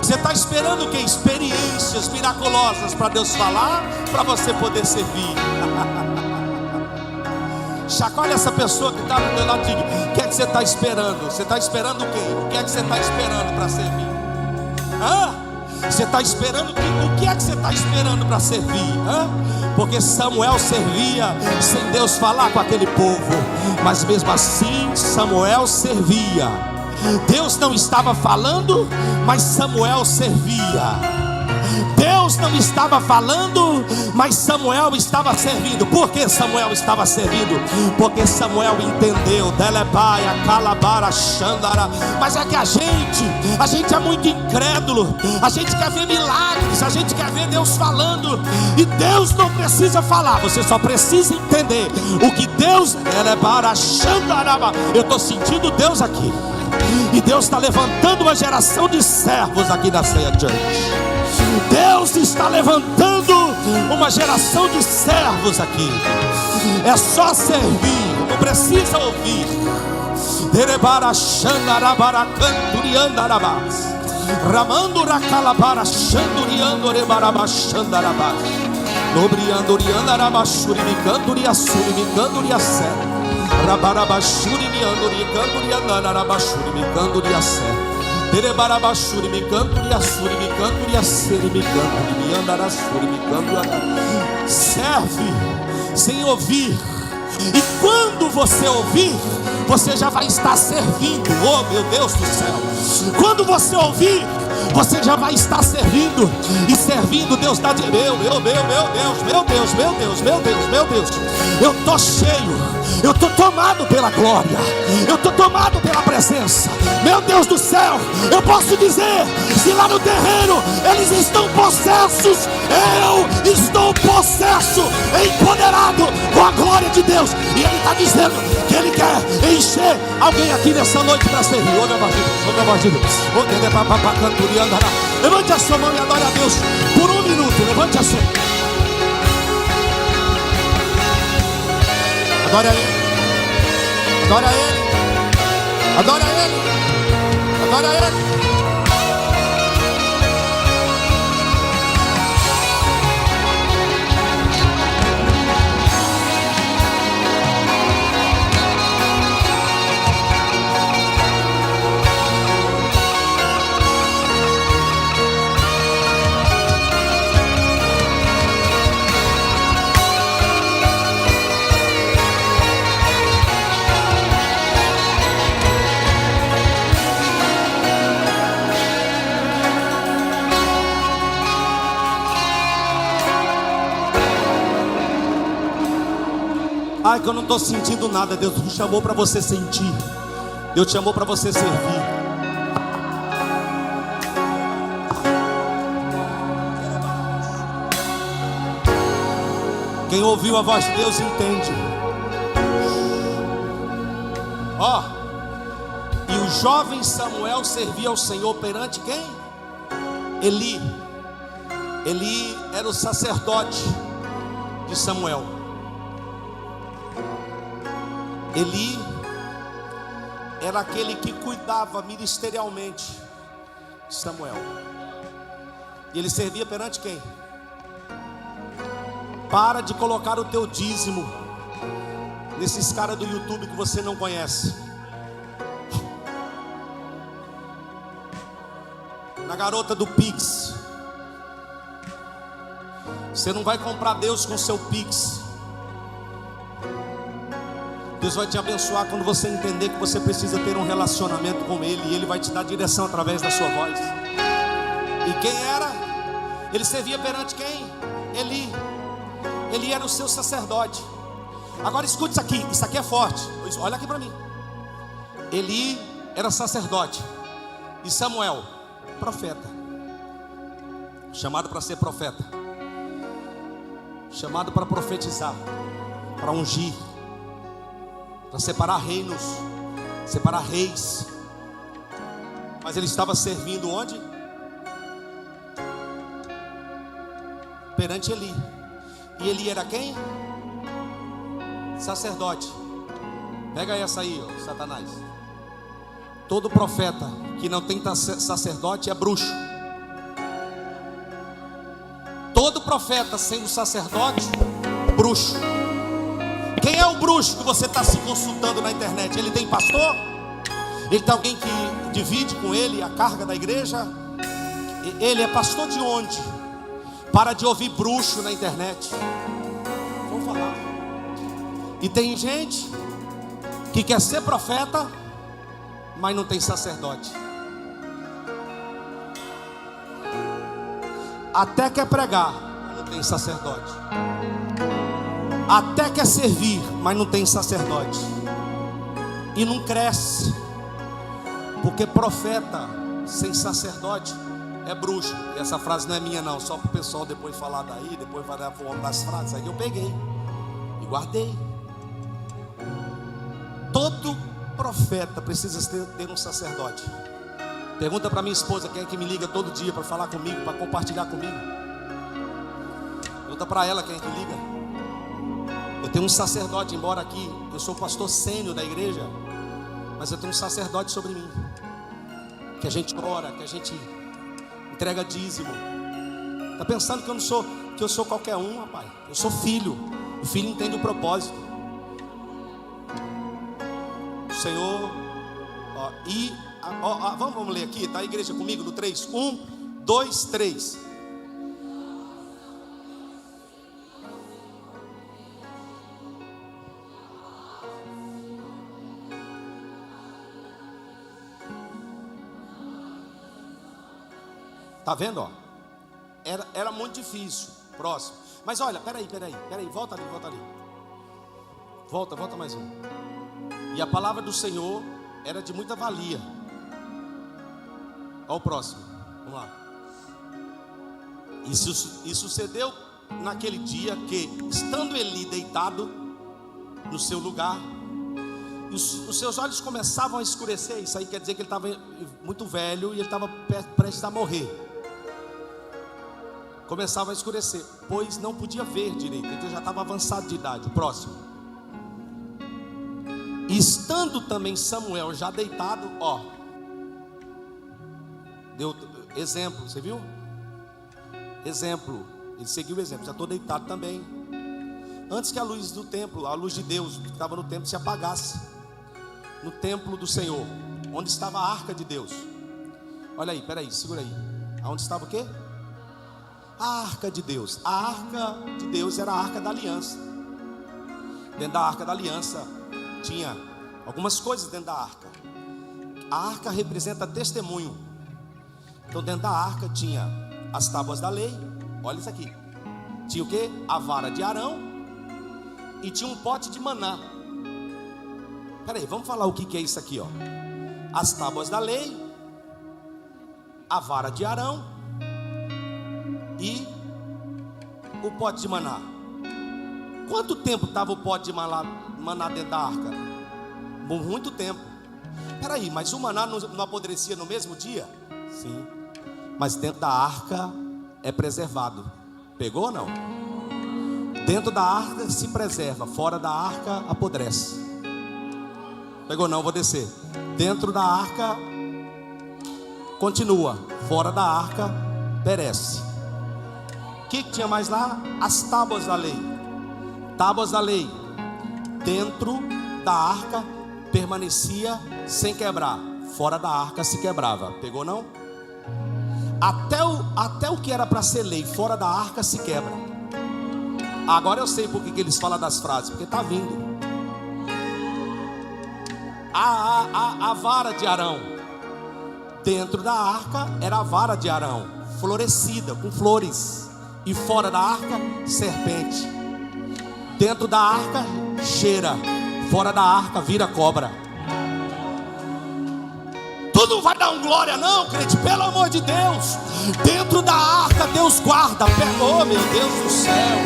Você está esperando o que? Experiências miraculosas para Deus falar, para você poder servir. Chacoalha essa pessoa que está do teu lado e diga: o que é que você está esperando? Você está esperando o quê? O que é que você está esperando para servir? Você está esperando o quê? O que é que você está esperando para servir? Porque Samuel servia sem Deus falar com aquele povo, mas mesmo assim Samuel servia. Deus não estava falando, mas Samuel servia. Deus não estava falando, mas Samuel estava servindo. Por que Samuel estava servindo? Porque Samuel entendeu. Mas é que a gente é muito incrédulo. A gente quer ver milagres, a gente quer ver Deus falando. E Deus não precisa falar, você só precisa entender o que Deus. Eu estou sentindo Deus aqui. E Deus está levantando uma geração de servos aqui na Ceia Church. Deus está levantando uma geração de servos aqui. É só servir, não precisa ouvir. Ramando racalabara xanduriando rebaraba xandaraba. Nobriando riandaraba xurimicando riassurimicando riassé. Rabaraba xurimicando riacando riandaraba xurimicando riassé. Derebaraba xurimicando riassurimicando riasserimicando riandaraba xurimicando. Serve sem ouvir. E quando você ouvir, você já vai estar servindo. Oh, meu Deus do céu. Quando você ouvir, você já vai estar servindo. E servindo, Deus dá de meu Deus. Eu estou cheio, eu estou tomado pela glória, eu estou tomado pela presença. Meu Deus do céu, eu posso dizer, se lá no terreno eles estão possessos, eu estou possesso, empoderado com a glória de Deus. E Ele está dizendo que Ele quer encher alguém aqui nessa noite para servir. Levante a sua mão e adore a Deus por um minuto. Levante a sua. Adore a Ele. Adore a Ele. Adore a Ele. Adore a Ele. Ai, que eu não estou sentindo nada. Deus te chamou para você sentir. Deus te chamou para você servir. Quem ouviu a voz de Deus entende. Ó, e o jovem Samuel servia ao Senhor perante quem? Eli. Eli era o sacerdote de Samuel. Eli era aquele que cuidava ministerialmente de Samuel. E ele servia perante quem? Para de colocar o teu dízimo nesses caras do YouTube que você não conhece. Na garota do Pix. Você não vai comprar Deus com seu Pix. Deus vai te abençoar quando você entender que você precisa ter um relacionamento com Ele. E Ele vai te dar direção através da sua voz. E quem era? Ele servia perante quem? Eli. Ele era o seu sacerdote. Agora escute isso aqui é forte. Olha aqui para mim. Eli era sacerdote. E Samuel, profeta. Chamado para ser profeta. Chamado para profetizar. Para ungir. Para separar reinos, separar reis. Mas ele estava servindo onde? Perante Eli. E Eli era quem? Sacerdote. Pega essa aí, ó, Satanás. Todo profeta que não tem sacerdote é bruxo. Todo profeta sendo sacerdote, bruxo. Quem é o bruxo que você está se consultando na internet? Ele tem pastor? Ele tem alguém que divide com ele a carga da igreja? Ele é pastor de onde? Para de ouvir bruxo na internet. Vou falar. E tem gente que quer ser profeta, mas não tem sacerdote. Até quer pregar, mas não tem sacerdote. Até quer servir, mas não tem sacerdote. E não cresce. Porque profeta sem sacerdote é bruxo. E essa frase não é minha não, só para o pessoal depois falar daí, depois vai dar fome das frases. Aí eu peguei e guardei. Todo profeta precisa ter um sacerdote? Pergunta para minha esposa, quem é que me liga todo dia para falar comigo, para compartilhar comigo. Pergunta para ela quem é que liga. Eu tenho um sacerdote, embora aqui eu sou pastor sênior da igreja, mas eu tenho um sacerdote sobre mim, que a gente ora, que a gente entrega dízimo. Está pensando que eu sou qualquer um, rapaz? Eu sou filho. O filho entende o propósito. O Senhor, vamos ler aqui, tá a igreja comigo no 3, 1, 2, 3. Tá vendo, ó? Era muito difícil. Próximo. Mas olha, peraí, volta ali. Volta mais um. E a palavra do Senhor era de muita valia. Olha o próximo. Vamos lá. E sucedeu naquele dia que, estando Eli deitado no seu lugar, os seus olhos começavam a escurecer. Isso aí quer dizer que ele estava muito velho e ele estava prestes a morrer. Começava a escurecer, pois não podia ver direito, então já estava avançado de idade. O próximo. Estando também Samuel já deitado, deu exemplo, você viu? Exemplo, ele seguiu o exemplo, já estou deitado também. Antes que a luz do templo, a luz de Deus que estava no templo se apagasse, no templo do Senhor, onde estava a arca de Deus. Olha aí, peraí, segura aí. Aonde estava o quê? A arca de Deus. A arca de Deus era a arca da aliança. Dentro da arca da aliança tinha algumas coisas dentro da arca. A arca representa testemunho. Então dentro da arca tinha as tábuas da lei. Olha isso aqui. Tinha o que? A vara de Arão. E tinha um pote de maná. Peraí, vamos falar o que é isso aqui, ó. As tábuas da lei, a vara de Arão e o pote de maná. Quanto tempo estava o pote de maná dentro da arca? Muito tempo. Peraí, mas o maná não apodrecia no mesmo dia? Sim. Mas dentro da arca é preservado. Pegou ou não? Dentro da arca se preserva, fora da arca apodrece. Pegou não? Vou descer. Dentro da arca continua, fora da arca perece. O que tinha mais lá? As tábuas da lei. Tábuas da lei. Dentro da arca permanecia sem quebrar. Fora da arca se quebrava. Pegou não? Até o que era para ser lei fora da arca se quebra. Agora eu sei por que eles falam das frases. Porque está vindo. A vara de Arão. Dentro da arca era a vara de Arão, florescida, com flores. E fora da arca, serpente. Dentro da arca, cheira. Fora da arca, vira cobra. Tu não vai dar um glória não, crente, pelo amor de Deus. Dentro da arca, Deus guarda. Oh, meu Deus do céu.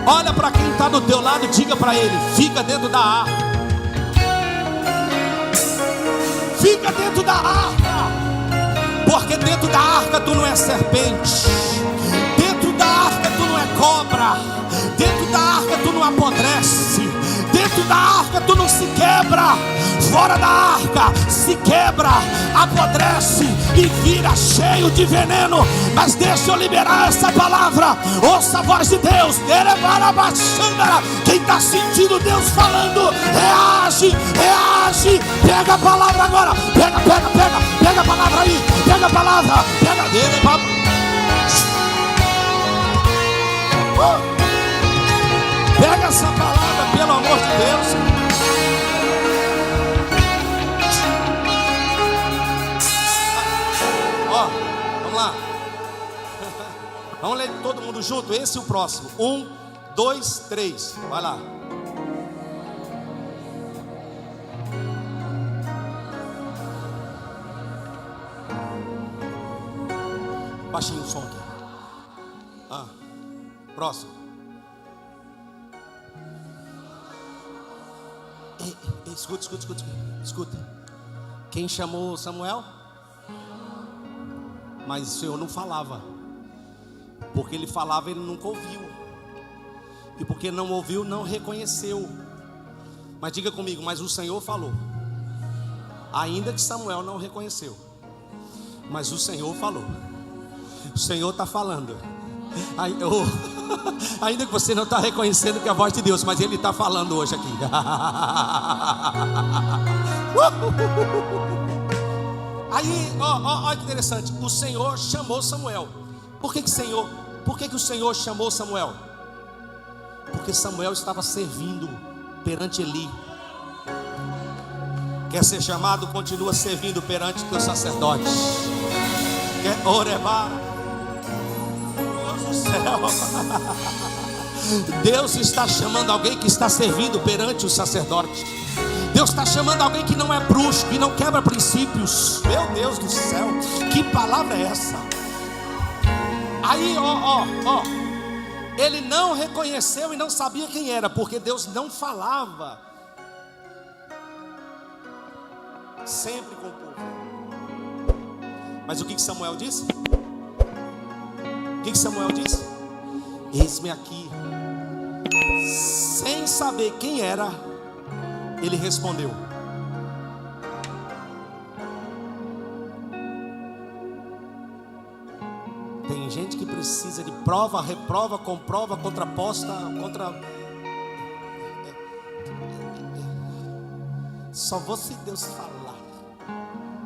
Olha para quem está do teu lado, diga para ele: fica dentro da arca. Fica dentro da arca. Porque dentro da arca tu não é serpente. Dentro da arca tu não é cobra. Dentro da arca tu não apodrece. Dentro da arca tu não se quebra. Fora da arca se quebra, apodrece e vira cheio de veneno. Mas deixa eu liberar essa palavra. Ouça a voz de Deus. Quem está sentindo Deus falando, reage, reage. Pega a palavra agora. Pega a palavra aí. Pega a palavra. Pega dele, pega essa palavra, pelo amor de Deus. Vamos lá. Vamos ler todo mundo junto. Esse é o próximo. 1, 2, 3. Vai lá. Baixinho o som aqui. Próximo. Escuta. Quem chamou Samuel? Mas o Senhor não falava. Porque ele falava, ele nunca ouviu. E porque não ouviu, não reconheceu. Mas diga comigo, mas o Senhor falou. Ainda que Samuel não reconheceu, mas o Senhor falou. O Senhor está falando. Ainda que você não está reconhecendo que é a voz de Deus, mas Ele está falando hoje aqui. Aí, olha que interessante. O Senhor chamou Samuel. Por que o Senhor chamou Samuel? Porque Samuel estava servindo perante Eli. Quer ser chamado? Continua servindo perante teu sacerdote. Quer orebar? Deus do céu. Deus está chamando alguém que está servindo perante o sacerdote. Deus está chamando alguém que não é bruxo, que não quebra princípios. Meu Deus do céu, que palavra é essa? Aí, ele não reconheceu e não sabia quem era, porque Deus não falava sempre com o povo. Mas o que Samuel disse? O que Samuel disse? Eis-me aqui. Sem saber quem era, ele respondeu. Tem gente que precisa de prova, reprova, comprova, contraposta, Só vou se Deus falar.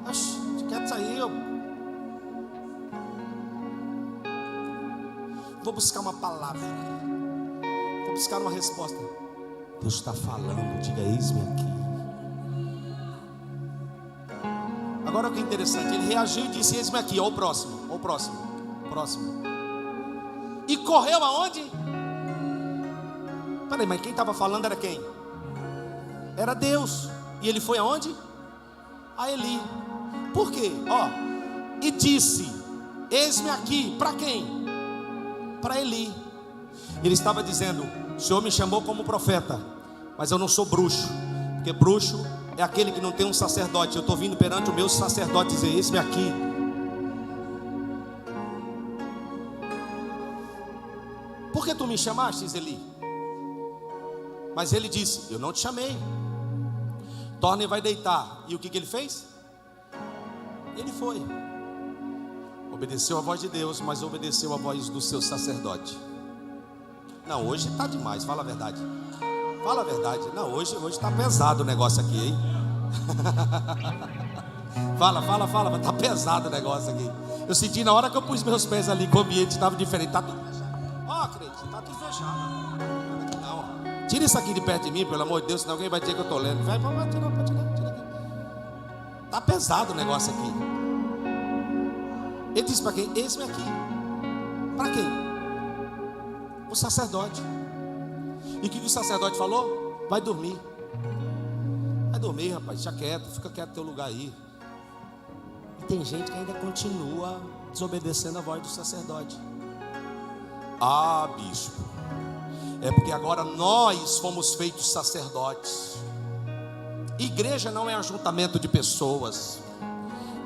Oxe, quer sair? Eu vou buscar uma palavra. Vou buscar uma resposta. Deus está falando, diga, eis-me aqui. Agora o que é interessante, ele reagiu e disse, eis-me aqui, ó o próximo. E correu aonde? Peraí, mas quem estava falando era quem? Era Deus. E ele foi aonde? A Eli. Por quê? E disse, eis-me aqui, para quem? Para Eli. Ele estava dizendo, o Senhor me chamou como profeta, mas eu não sou bruxo, porque bruxo é aquele que não tem um sacerdote. Eu estou vindo perante o meu sacerdote dizer, eis-me aqui. Por que tu me chamaste, Eli? Mas ele disse, eu não te chamei. Torna e vai deitar. E o que ele fez? Ele foi. Obedeceu a voz de Deus, mas obedeceu a voz do seu sacerdote. Não, hoje está demais, fala a verdade. Fala a verdade. Não, hoje está pesado o negócio aqui, hein? Fala, está pesado o negócio aqui. Eu senti na hora que eu pus meus pés ali, que o ambiente estava diferente. Está tudo fechado. Crente, está tudo fechado. Não, tira isso aqui de perto de mim, pelo amor de Deus, senão alguém vai dizer que eu estou lendo. Vai tirar aqui. Está pesado o negócio aqui. Ele disse para quem? Eis-me aqui. Para quem? O sacerdote. E o que o sacerdote falou? Vai dormir. Vai dormir, rapaz, deixa quieto, fica quieto no teu lugar aí. E tem gente que ainda continua desobedecendo a voz do sacerdote. Ah, bispo, é porque agora nós fomos feitos sacerdotes. Igreja não é ajuntamento de pessoas.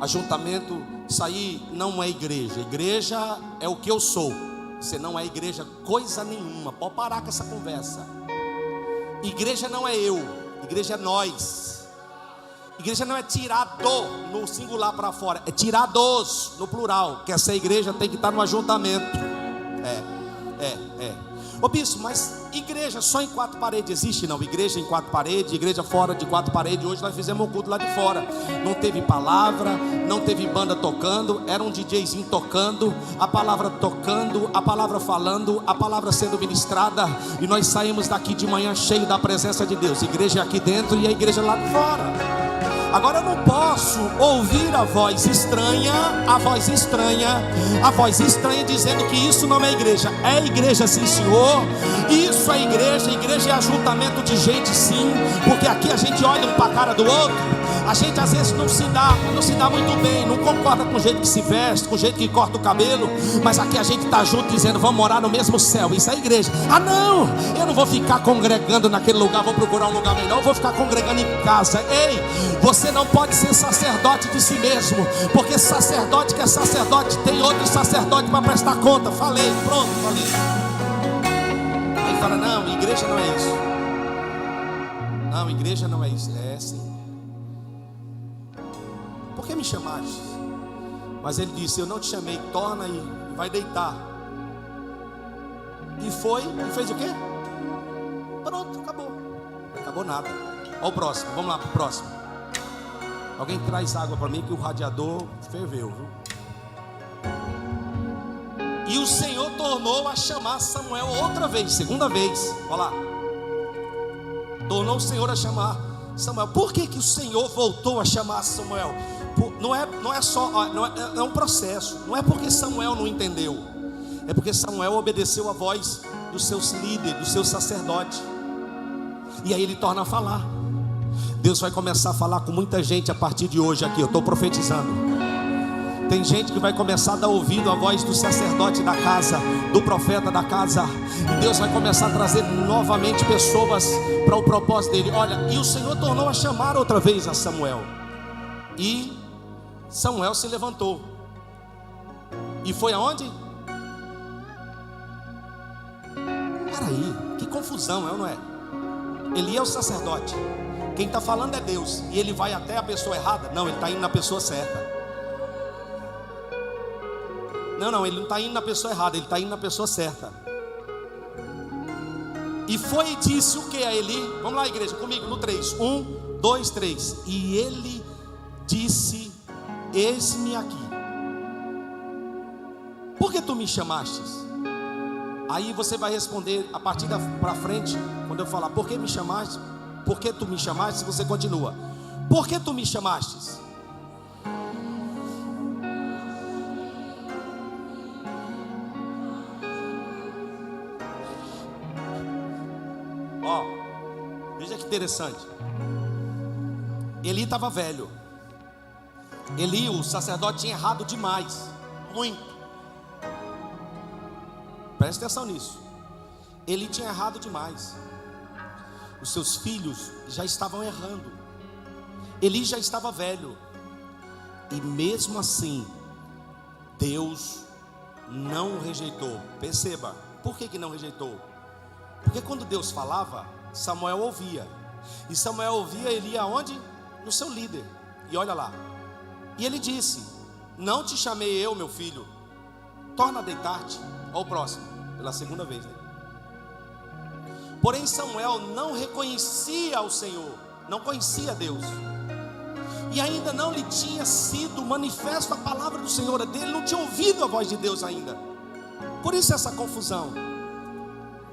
Ajuntamento, isso aí não é igreja. Igreja é o que eu sou. Você não é igreja coisa nenhuma. Pode parar com essa conversa. Igreja não é eu, igreja é nós. Igreja não é tirado no singular para fora, é tirados no plural. Que essa igreja tem que estar no ajuntamento. Ô bispo, mas igreja só em 4 paredes existe? Não, igreja em 4 paredes, igreja fora de 4 paredes. Hoje nós fizemos um culto lá de fora. Não teve palavra, não teve banda tocando, era um DJzinho tocando, a palavra tocando, a palavra falando, a palavra sendo ministrada. E nós saímos daqui de manhã cheio da presença de Deus. Igreja aqui dentro e a igreja lá de fora. Agora eu não posso ouvir a voz estranha dizendo que isso não é igreja. É igreja sim, senhor. Isso é igreja é ajuntamento de gente sim. Porque aqui a gente olha um para a cara do outro. A gente às vezes não se dá muito bem, não concorda com o jeito que se veste, com o jeito que corta o cabelo, mas aqui a gente está junto dizendo, vamos morar no mesmo céu. Isso é igreja. Ah não, eu não vou ficar congregando naquele lugar, vou procurar um lugar melhor, eu vou ficar congregando em casa. Ei, você não pode ser sacerdote de si mesmo, porque sacerdote que é sacerdote tem outro sacerdote para prestar conta. Falei, pronto, falei. Aí fala, não, igreja não é isso. Não, igreja não é isso. É sim. Por que me chamaste? Mas ele disse, eu não te chamei, torna aí, vai deitar. E foi, e fez o quê? Pronto, acabou. Não acabou nada. Olha o próximo, vamos lá para o próximo. Alguém traz água para mim que o radiador ferveu, viu? E o Senhor tornou a chamar Samuel outra vez, segunda vez. Olha lá. Tornou o Senhor a chamar Samuel. Por que o Senhor voltou a chamar Samuel? Não é só, é um processo. Não é porque Samuel não entendeu, é porque Samuel obedeceu a voz dos seus líderes, dos seus sacerdotes. E aí ele torna a falar. Deus vai começar a falar com muita gente a partir de hoje aqui. Eu estou profetizando. Tem gente que vai começar a dar ouvido à voz do sacerdote da casa, do profeta da casa. E Deus vai começar a trazer novamente pessoas para o propósito dele. Olha, e o Senhor tornou a chamar outra vez a Samuel. E Samuel se levantou. E foi aonde? Peraí, que confusão, é ou não é? Ele é o sacerdote. Quem está falando é Deus. E ele vai até a pessoa errada? Não, ele está indo na pessoa certa. Não, ele não está indo na pessoa errada, ele está indo na pessoa certa. E foi e disse o que a Eli? Vamos lá, igreja, comigo no 3. 1, 2, 3. E ele disse: eis-me aqui. Por que tu me chamastes? Aí você vai responder a partir para frente, quando eu falar por que me chamaste, por que tu me chamaste, você continua. Por que tu me chamastes? Veja que interessante. Eli estava velho. Eli, o sacerdote, tinha errado demais. Muito. Preste atenção nisso. Eli tinha errado demais. Os seus filhos já estavam errando. Eli já estava velho. E mesmo assim, Deus não o rejeitou. Perceba, por que não rejeitou? Porque quando Deus falava, Samuel ouvia. E Samuel ouvia Eli aonde? No seu líder. E olha lá. E ele disse: não te chamei eu, meu filho, torna a deitar-te. Olha o próximo, pela segunda vez, né? Porém Samuel não reconhecia o Senhor, não conhecia Deus, e ainda não lhe tinha sido manifesto a palavra do Senhor a dele, não tinha ouvido a voz de Deus ainda. Por isso essa confusão.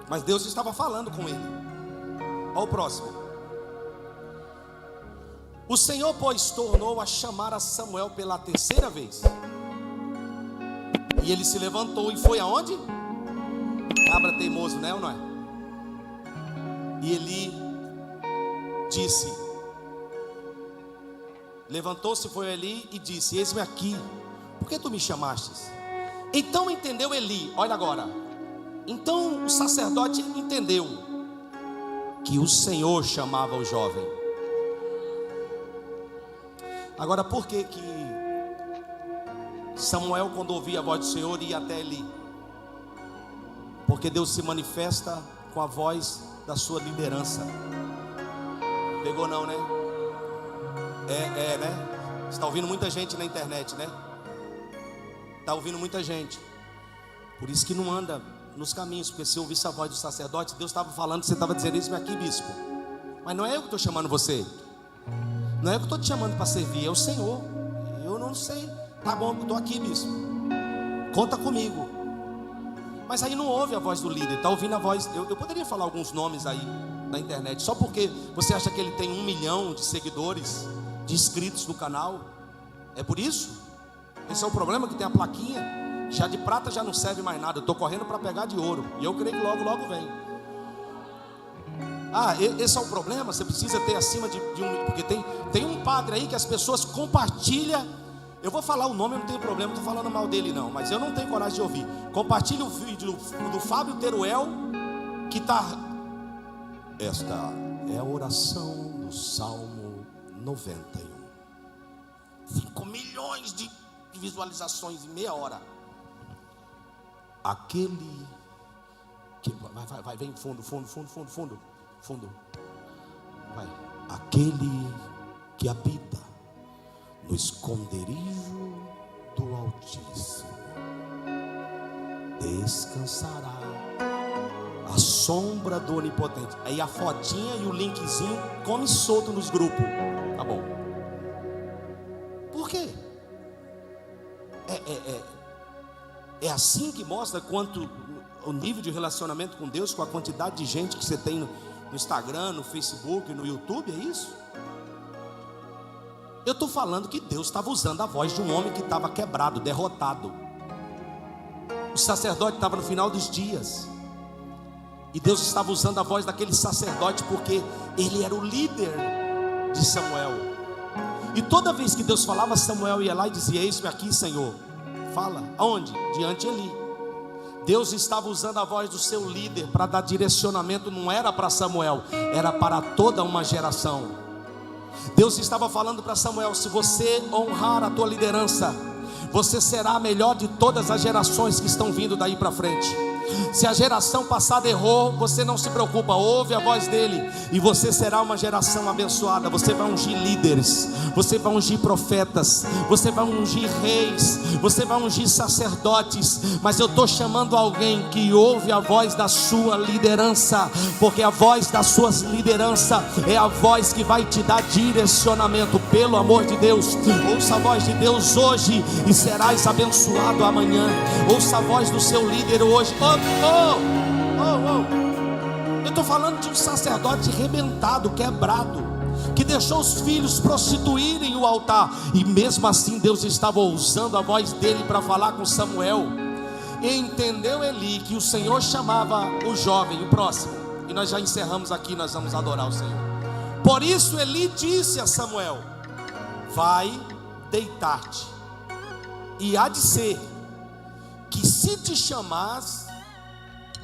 Mas Deus estava falando com ele. Olha o próximo. O Senhor, pois, tornou a chamar a Samuel pela terceira vez. E ele se levantou e foi aonde? Cabra teimoso, né ou não é? E Eli disse, levantou-se, foi Eli e disse: eis-me aqui, por que tu me chamastes? Então entendeu Eli, olha agora. Então o sacerdote entendeu que o Senhor chamava o jovem. Agora, por que Samuel, quando ouvia a voz do Senhor, ia até Eli? Porque Deus se manifesta com a voz da sua liderança. Pegou não, né? Né? Está ouvindo muita gente na internet, né? Está ouvindo muita gente. Por isso que não anda nos caminhos, porque se ouvisse a voz do sacerdote, Deus estava falando, você estava dizendo: isso aqui, bispo. Mas não é eu que estou chamando você. Não é eu que estou te chamando para servir, é o Senhor. Eu não sei. Tá bom, eu estou aqui, bispo. Conta comigo. Mas aí não ouve a voz do líder, está ouvindo a voz. Eu poderia falar alguns nomes aí na internet, só porque você acha que ele tem 1 milhão de seguidores, de inscritos no canal. É por isso? Esse é o problema, que tem a plaquinha. Já de prata já não serve mais nada. Eu estou correndo para pegar de ouro. E eu creio que logo, logo vem. Esse é o problema. Você precisa ter acima de um. Porque tem um padre aí que as pessoas compartilham. Eu vou falar o nome, eu não tenho problema, não estou falando mal dele não, mas eu não tenho coragem de ouvir. Compartilha o vídeo do Fábio Teruel, que está. Esta é a oração do Salmo 91. 5 milhões de visualizações em meia hora. Aquele que vai, vem fundo. Vai. Aquele que habita no esconderijo do Altíssimo descansará à sombra do Onipotente. Aí a fotinha e o linkzinho come solto nos grupos. Tá bom. Por quê? É assim que mostra quanto o nível de relacionamento com Deus, com a quantidade de gente que você tem no Instagram, no Facebook, no YouTube, é isso? Eu estou falando que Deus estava usando a voz de um homem que estava quebrado, derrotado. O sacerdote estava no final dos dias, e Deus estava usando a voz daquele sacerdote, porque ele era o líder de Samuel. E toda vez que Deus falava, Samuel ia lá e dizia: eis-me aqui, Senhor. Fala, aonde? Diante de Eli. Deus estava usando a voz do seu líder para dar direcionamento. Não era para Samuel, era para toda uma geração. Deus estava falando para Samuel: se você honrar a tua liderança, você será a melhor de todas as gerações que estão vindo daí para frente. Se a geração passada errou, você não se preocupa, ouve a voz dele, e você será uma geração abençoada. Você vai ungir líderes, você vai ungir profetas, você vai ungir reis, você vai ungir sacerdotes. Mas eu estou chamando alguém que ouve a voz da sua liderança, porque a voz da sua liderança é a voz que vai te dar direcionamento. Pelo amor de Deus, ouça a voz de Deus hoje e serás abençoado amanhã. Ouça a voz do seu líder hoje. Eu estou falando de um sacerdote arrebentado, quebrado, que deixou os filhos prostituírem o altar, e mesmo assim Deus estava usando a voz dele para falar com Samuel. E entendeu Eli que o Senhor chamava o jovem, o próximo, e nós já encerramos aqui, nós vamos adorar o Senhor. Por isso Eli disse a Samuel: vai deitar-te, e há de ser que se te chamares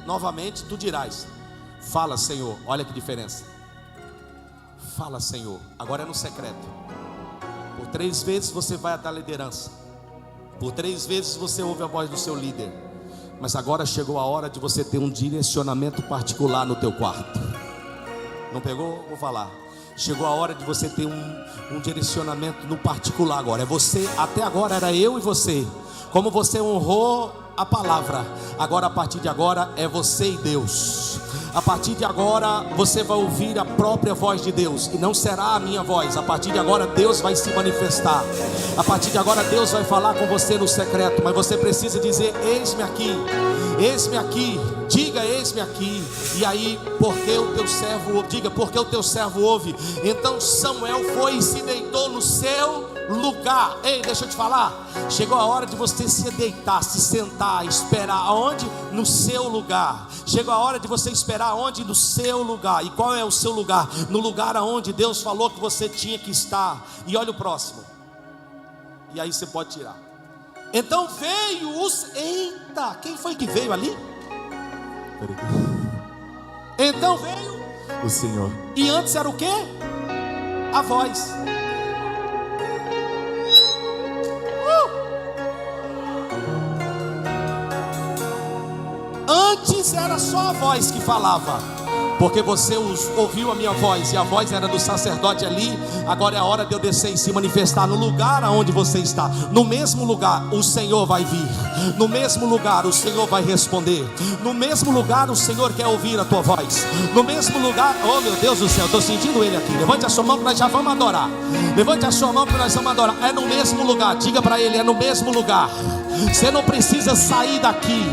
novamente, tu dirás: fala, Senhor. Olha que diferença. Fala, Senhor. Agora é no secreto. Por 3 vezes você vai até a liderança, por 3 vezes você ouve a voz do seu líder, mas agora chegou a hora de você ter um direcionamento particular no teu quarto. Não pegou? Vou falar. Chegou a hora de você ter um direcionamento no particular agora. É você. Até agora era eu e você. Como você honrou a palavra, agora, a partir de agora, é você e Deus. A partir de agora você vai ouvir a própria voz de Deus, e não será a minha voz. A partir de agora Deus vai se manifestar. A partir de agora Deus vai falar com você no secreto. Mas você precisa dizer: eis-me aqui, eis-me aqui. Diga: eis-me aqui. E aí, porque o teu servo ouve. Diga: porque o teu servo ouve. Então Samuel foi e se deitou no seu lugar. Ei, deixa eu te falar, chegou a hora de você se deitar, se sentar, esperar. Aonde? No seu lugar. Chegou a hora de você esperar. Aonde? No seu lugar. E qual é o seu lugar? No lugar aonde Deus falou que você tinha que estar. E olha o próximo, e aí você pode tirar. Então veio os... Eita, quem foi que veio ali? Então veio o Senhor. E antes era o quê? A voz. Antes era só a voz que falava, porque você ouviu a minha voz, e a voz era do sacerdote ali. Agora é a hora de eu descer e se manifestar no lugar aonde você está. No mesmo lugar o Senhor vai vir, no mesmo lugar o Senhor vai responder, no mesmo lugar o Senhor quer ouvir a tua voz, no mesmo lugar. Oh meu Deus do céu, estou sentindo Ele aqui. Levante a sua mão que nós já vamos adorar. Levante a sua mão que nós vamos adorar. É no mesmo lugar, diga para Ele: é no mesmo lugar. Você não precisa sair daqui,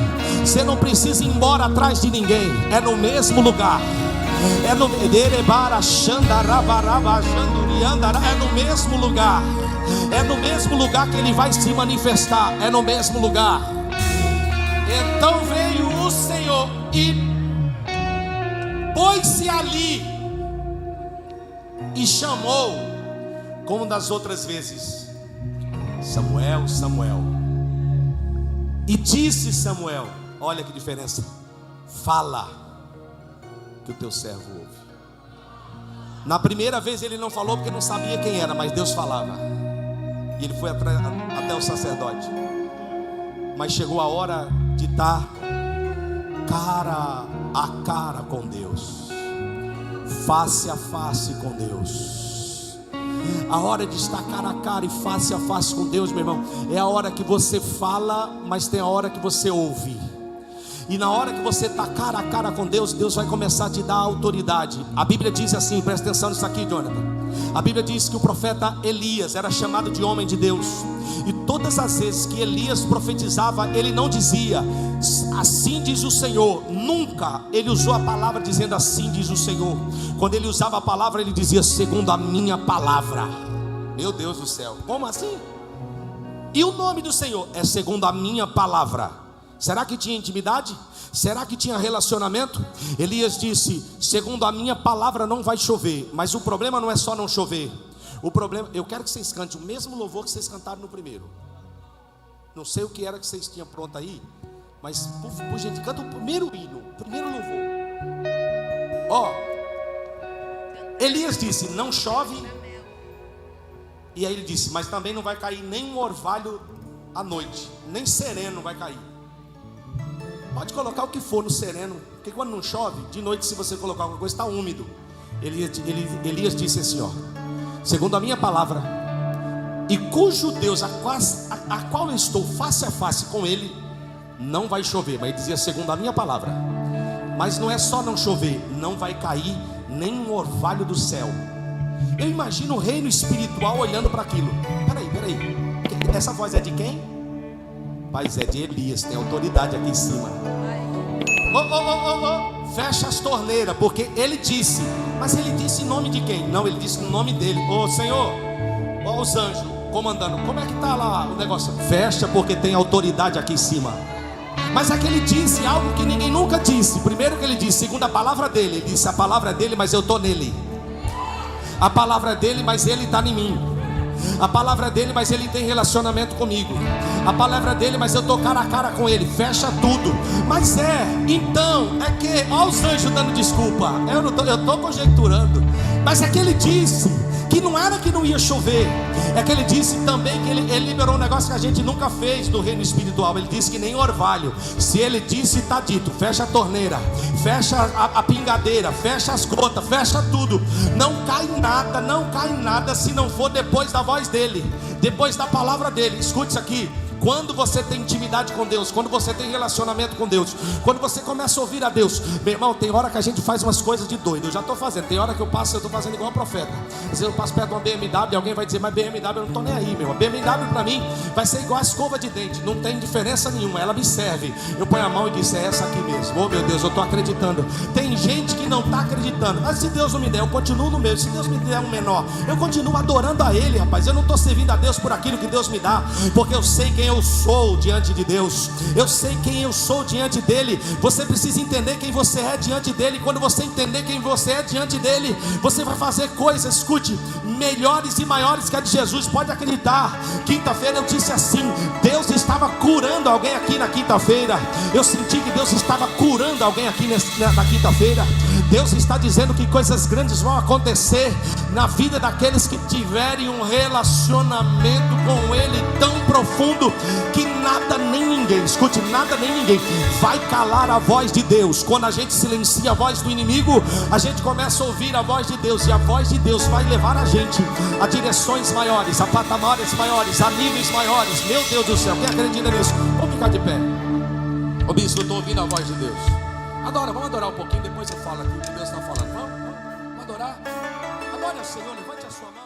você não precisa ir embora atrás de ninguém. É no mesmo lugar. É no mesmo lugar. É no mesmo lugar que Ele vai se manifestar. É no mesmo lugar. Então veio o Senhor e pôs-se ali e chamou, como das outras vezes: Samuel, Samuel. E disse Samuel: olha que diferença, fala, que o teu servo ouve. Na primeira vez ele não falou porque não sabia quem era, mas Deus falava. E ele foi até o sacerdote. Mas chegou a hora de estar cara a cara com Deus, face a face com Deus. A hora de estar cara a cara e face a face com Deus, meu irmão, é a hora que você fala, mas tem a hora que você ouve. E na hora que você está cara a cara com Deus, Deus vai começar a te dar autoridade. A Bíblia diz assim, presta atenção nisso aqui, Jonathan. A Bíblia diz que o profeta Elias era chamado de homem de Deus. E todas as vezes que Elias profetizava, ele não dizia assim diz o Senhor. Nunca ele usou a palavra dizendo assim diz o Senhor. Quando ele usava a palavra, ele dizia segundo a minha palavra. Meu Deus do céu, como assim? E o nome do Senhor é segundo a minha palavra. Será que tinha intimidade? Será que tinha relacionamento? Elias disse: segundo a minha palavra não vai chover. Mas o problema não é só não chover. O problema, eu quero que vocês cantem o mesmo louvor que vocês cantaram no primeiro. Não sei o que era que vocês tinham pronto aí, mas por gente, canta o primeiro hino, o primeiro louvor. Ó, Elias disse: não chove. E aí ele disse: mas também não vai cair nem um orvalho à noite, nem sereno vai cair. Pode colocar o que for no sereno, porque quando não chove, de noite, se você colocar alguma coisa, está úmido. Elias disse assim, ó: segundo a minha palavra, e cujo Deus a qual eu estou face a face com ele, não vai chover. Mas ele dizia segundo a minha palavra. Mas não é só não chover, não vai cair nem um orvalho do céu. Eu imagino o reino espiritual olhando para aquilo. Peraí, essa voz é de quem? Mas é de Elias, tem autoridade aqui em cima. Fecha as torneiras, porque ele disse. Mas ele disse em nome de quem? Não, ele disse no nome dele. Senhor, os anjos comandando. Como é que está lá o negócio? Fecha, porque tem autoridade aqui em cima. Mas é que ele disse algo que ninguém nunca disse. Primeiro que ele disse, segundo a palavra dele. Ele disse: a palavra é dele, mas eu estou nele. A palavra é dele, mas ele está em mim. A palavra é dele, mas ele tem relacionamento comigo. A palavra é dele, mas eu estou cara a cara com ele. Fecha tudo. Mas então, é que, olha os anjos dando desculpa. Eu estou conjecturando. Mas é que ele disse que não era que não ia chover. É que ele disse também que ele liberou um negócio que a gente nunca fez do reino espiritual. Ele disse que nem orvalho. Se ele disse, está dito. Fecha a torneira, fecha a pingadeira, fecha as gotas, fecha tudo. Não cai nada se não for depois da voz dele, depois da palavra dele. Escute isso aqui. Quando você tem intimidade com Deus, quando você tem relacionamento com Deus, quando você começa a ouvir a Deus, meu irmão, tem hora que a gente faz umas coisas de doido. Eu já estou fazendo, tem hora que eu estou fazendo igual o profeta. Se eu passo perto de uma BMW, alguém vai dizer: mas BMW eu não estou nem aí, meu. A BMW para mim vai ser igual a escova de dente, não tem diferença nenhuma, ela me serve. Eu ponho a mão e disse: é essa aqui mesmo. Oh meu Deus, eu estou acreditando. Tem gente que não está acreditando. Mas se Deus não me der, eu continuo no mesmo. Se Deus me der um menor, eu continuo adorando a Ele, rapaz. Eu não estou servindo a Deus por aquilo que Deus me dá, porque eu sei quem eu sou diante de Deus. Eu sei quem eu sou diante dele. Você precisa entender quem você é diante dele. Quando você entender quem você é diante dele, você vai fazer coisas, escute, melhores e maiores que a de Jesus. Pode acreditar. Quinta-feira eu disse assim: Deus estava curando alguém aqui na quinta-feira. Eu senti que Deus estava curando alguém aqui na quinta-feira. Deus está dizendo que coisas grandes vão acontecer na vida daqueles que tiverem um relacionamento com Ele tão profundo que nada nem ninguém, escute, nada nem ninguém vai calar a voz de Deus. Quando a gente silencia a voz do inimigo, a gente começa a ouvir a voz de Deus, e a voz de Deus vai levar a gente a direções maiores, a patamares maiores, a níveis maiores. Meu Deus do céu, quem acredita nisso? Vamos ficar de pé. Ô bispo, eu estou ouvindo a voz de Deus. Vamos adorar um pouquinho, depois eu falo aqui o que Deus está falando. Vamos adorar? Adore ao Senhor, levante a sua mão.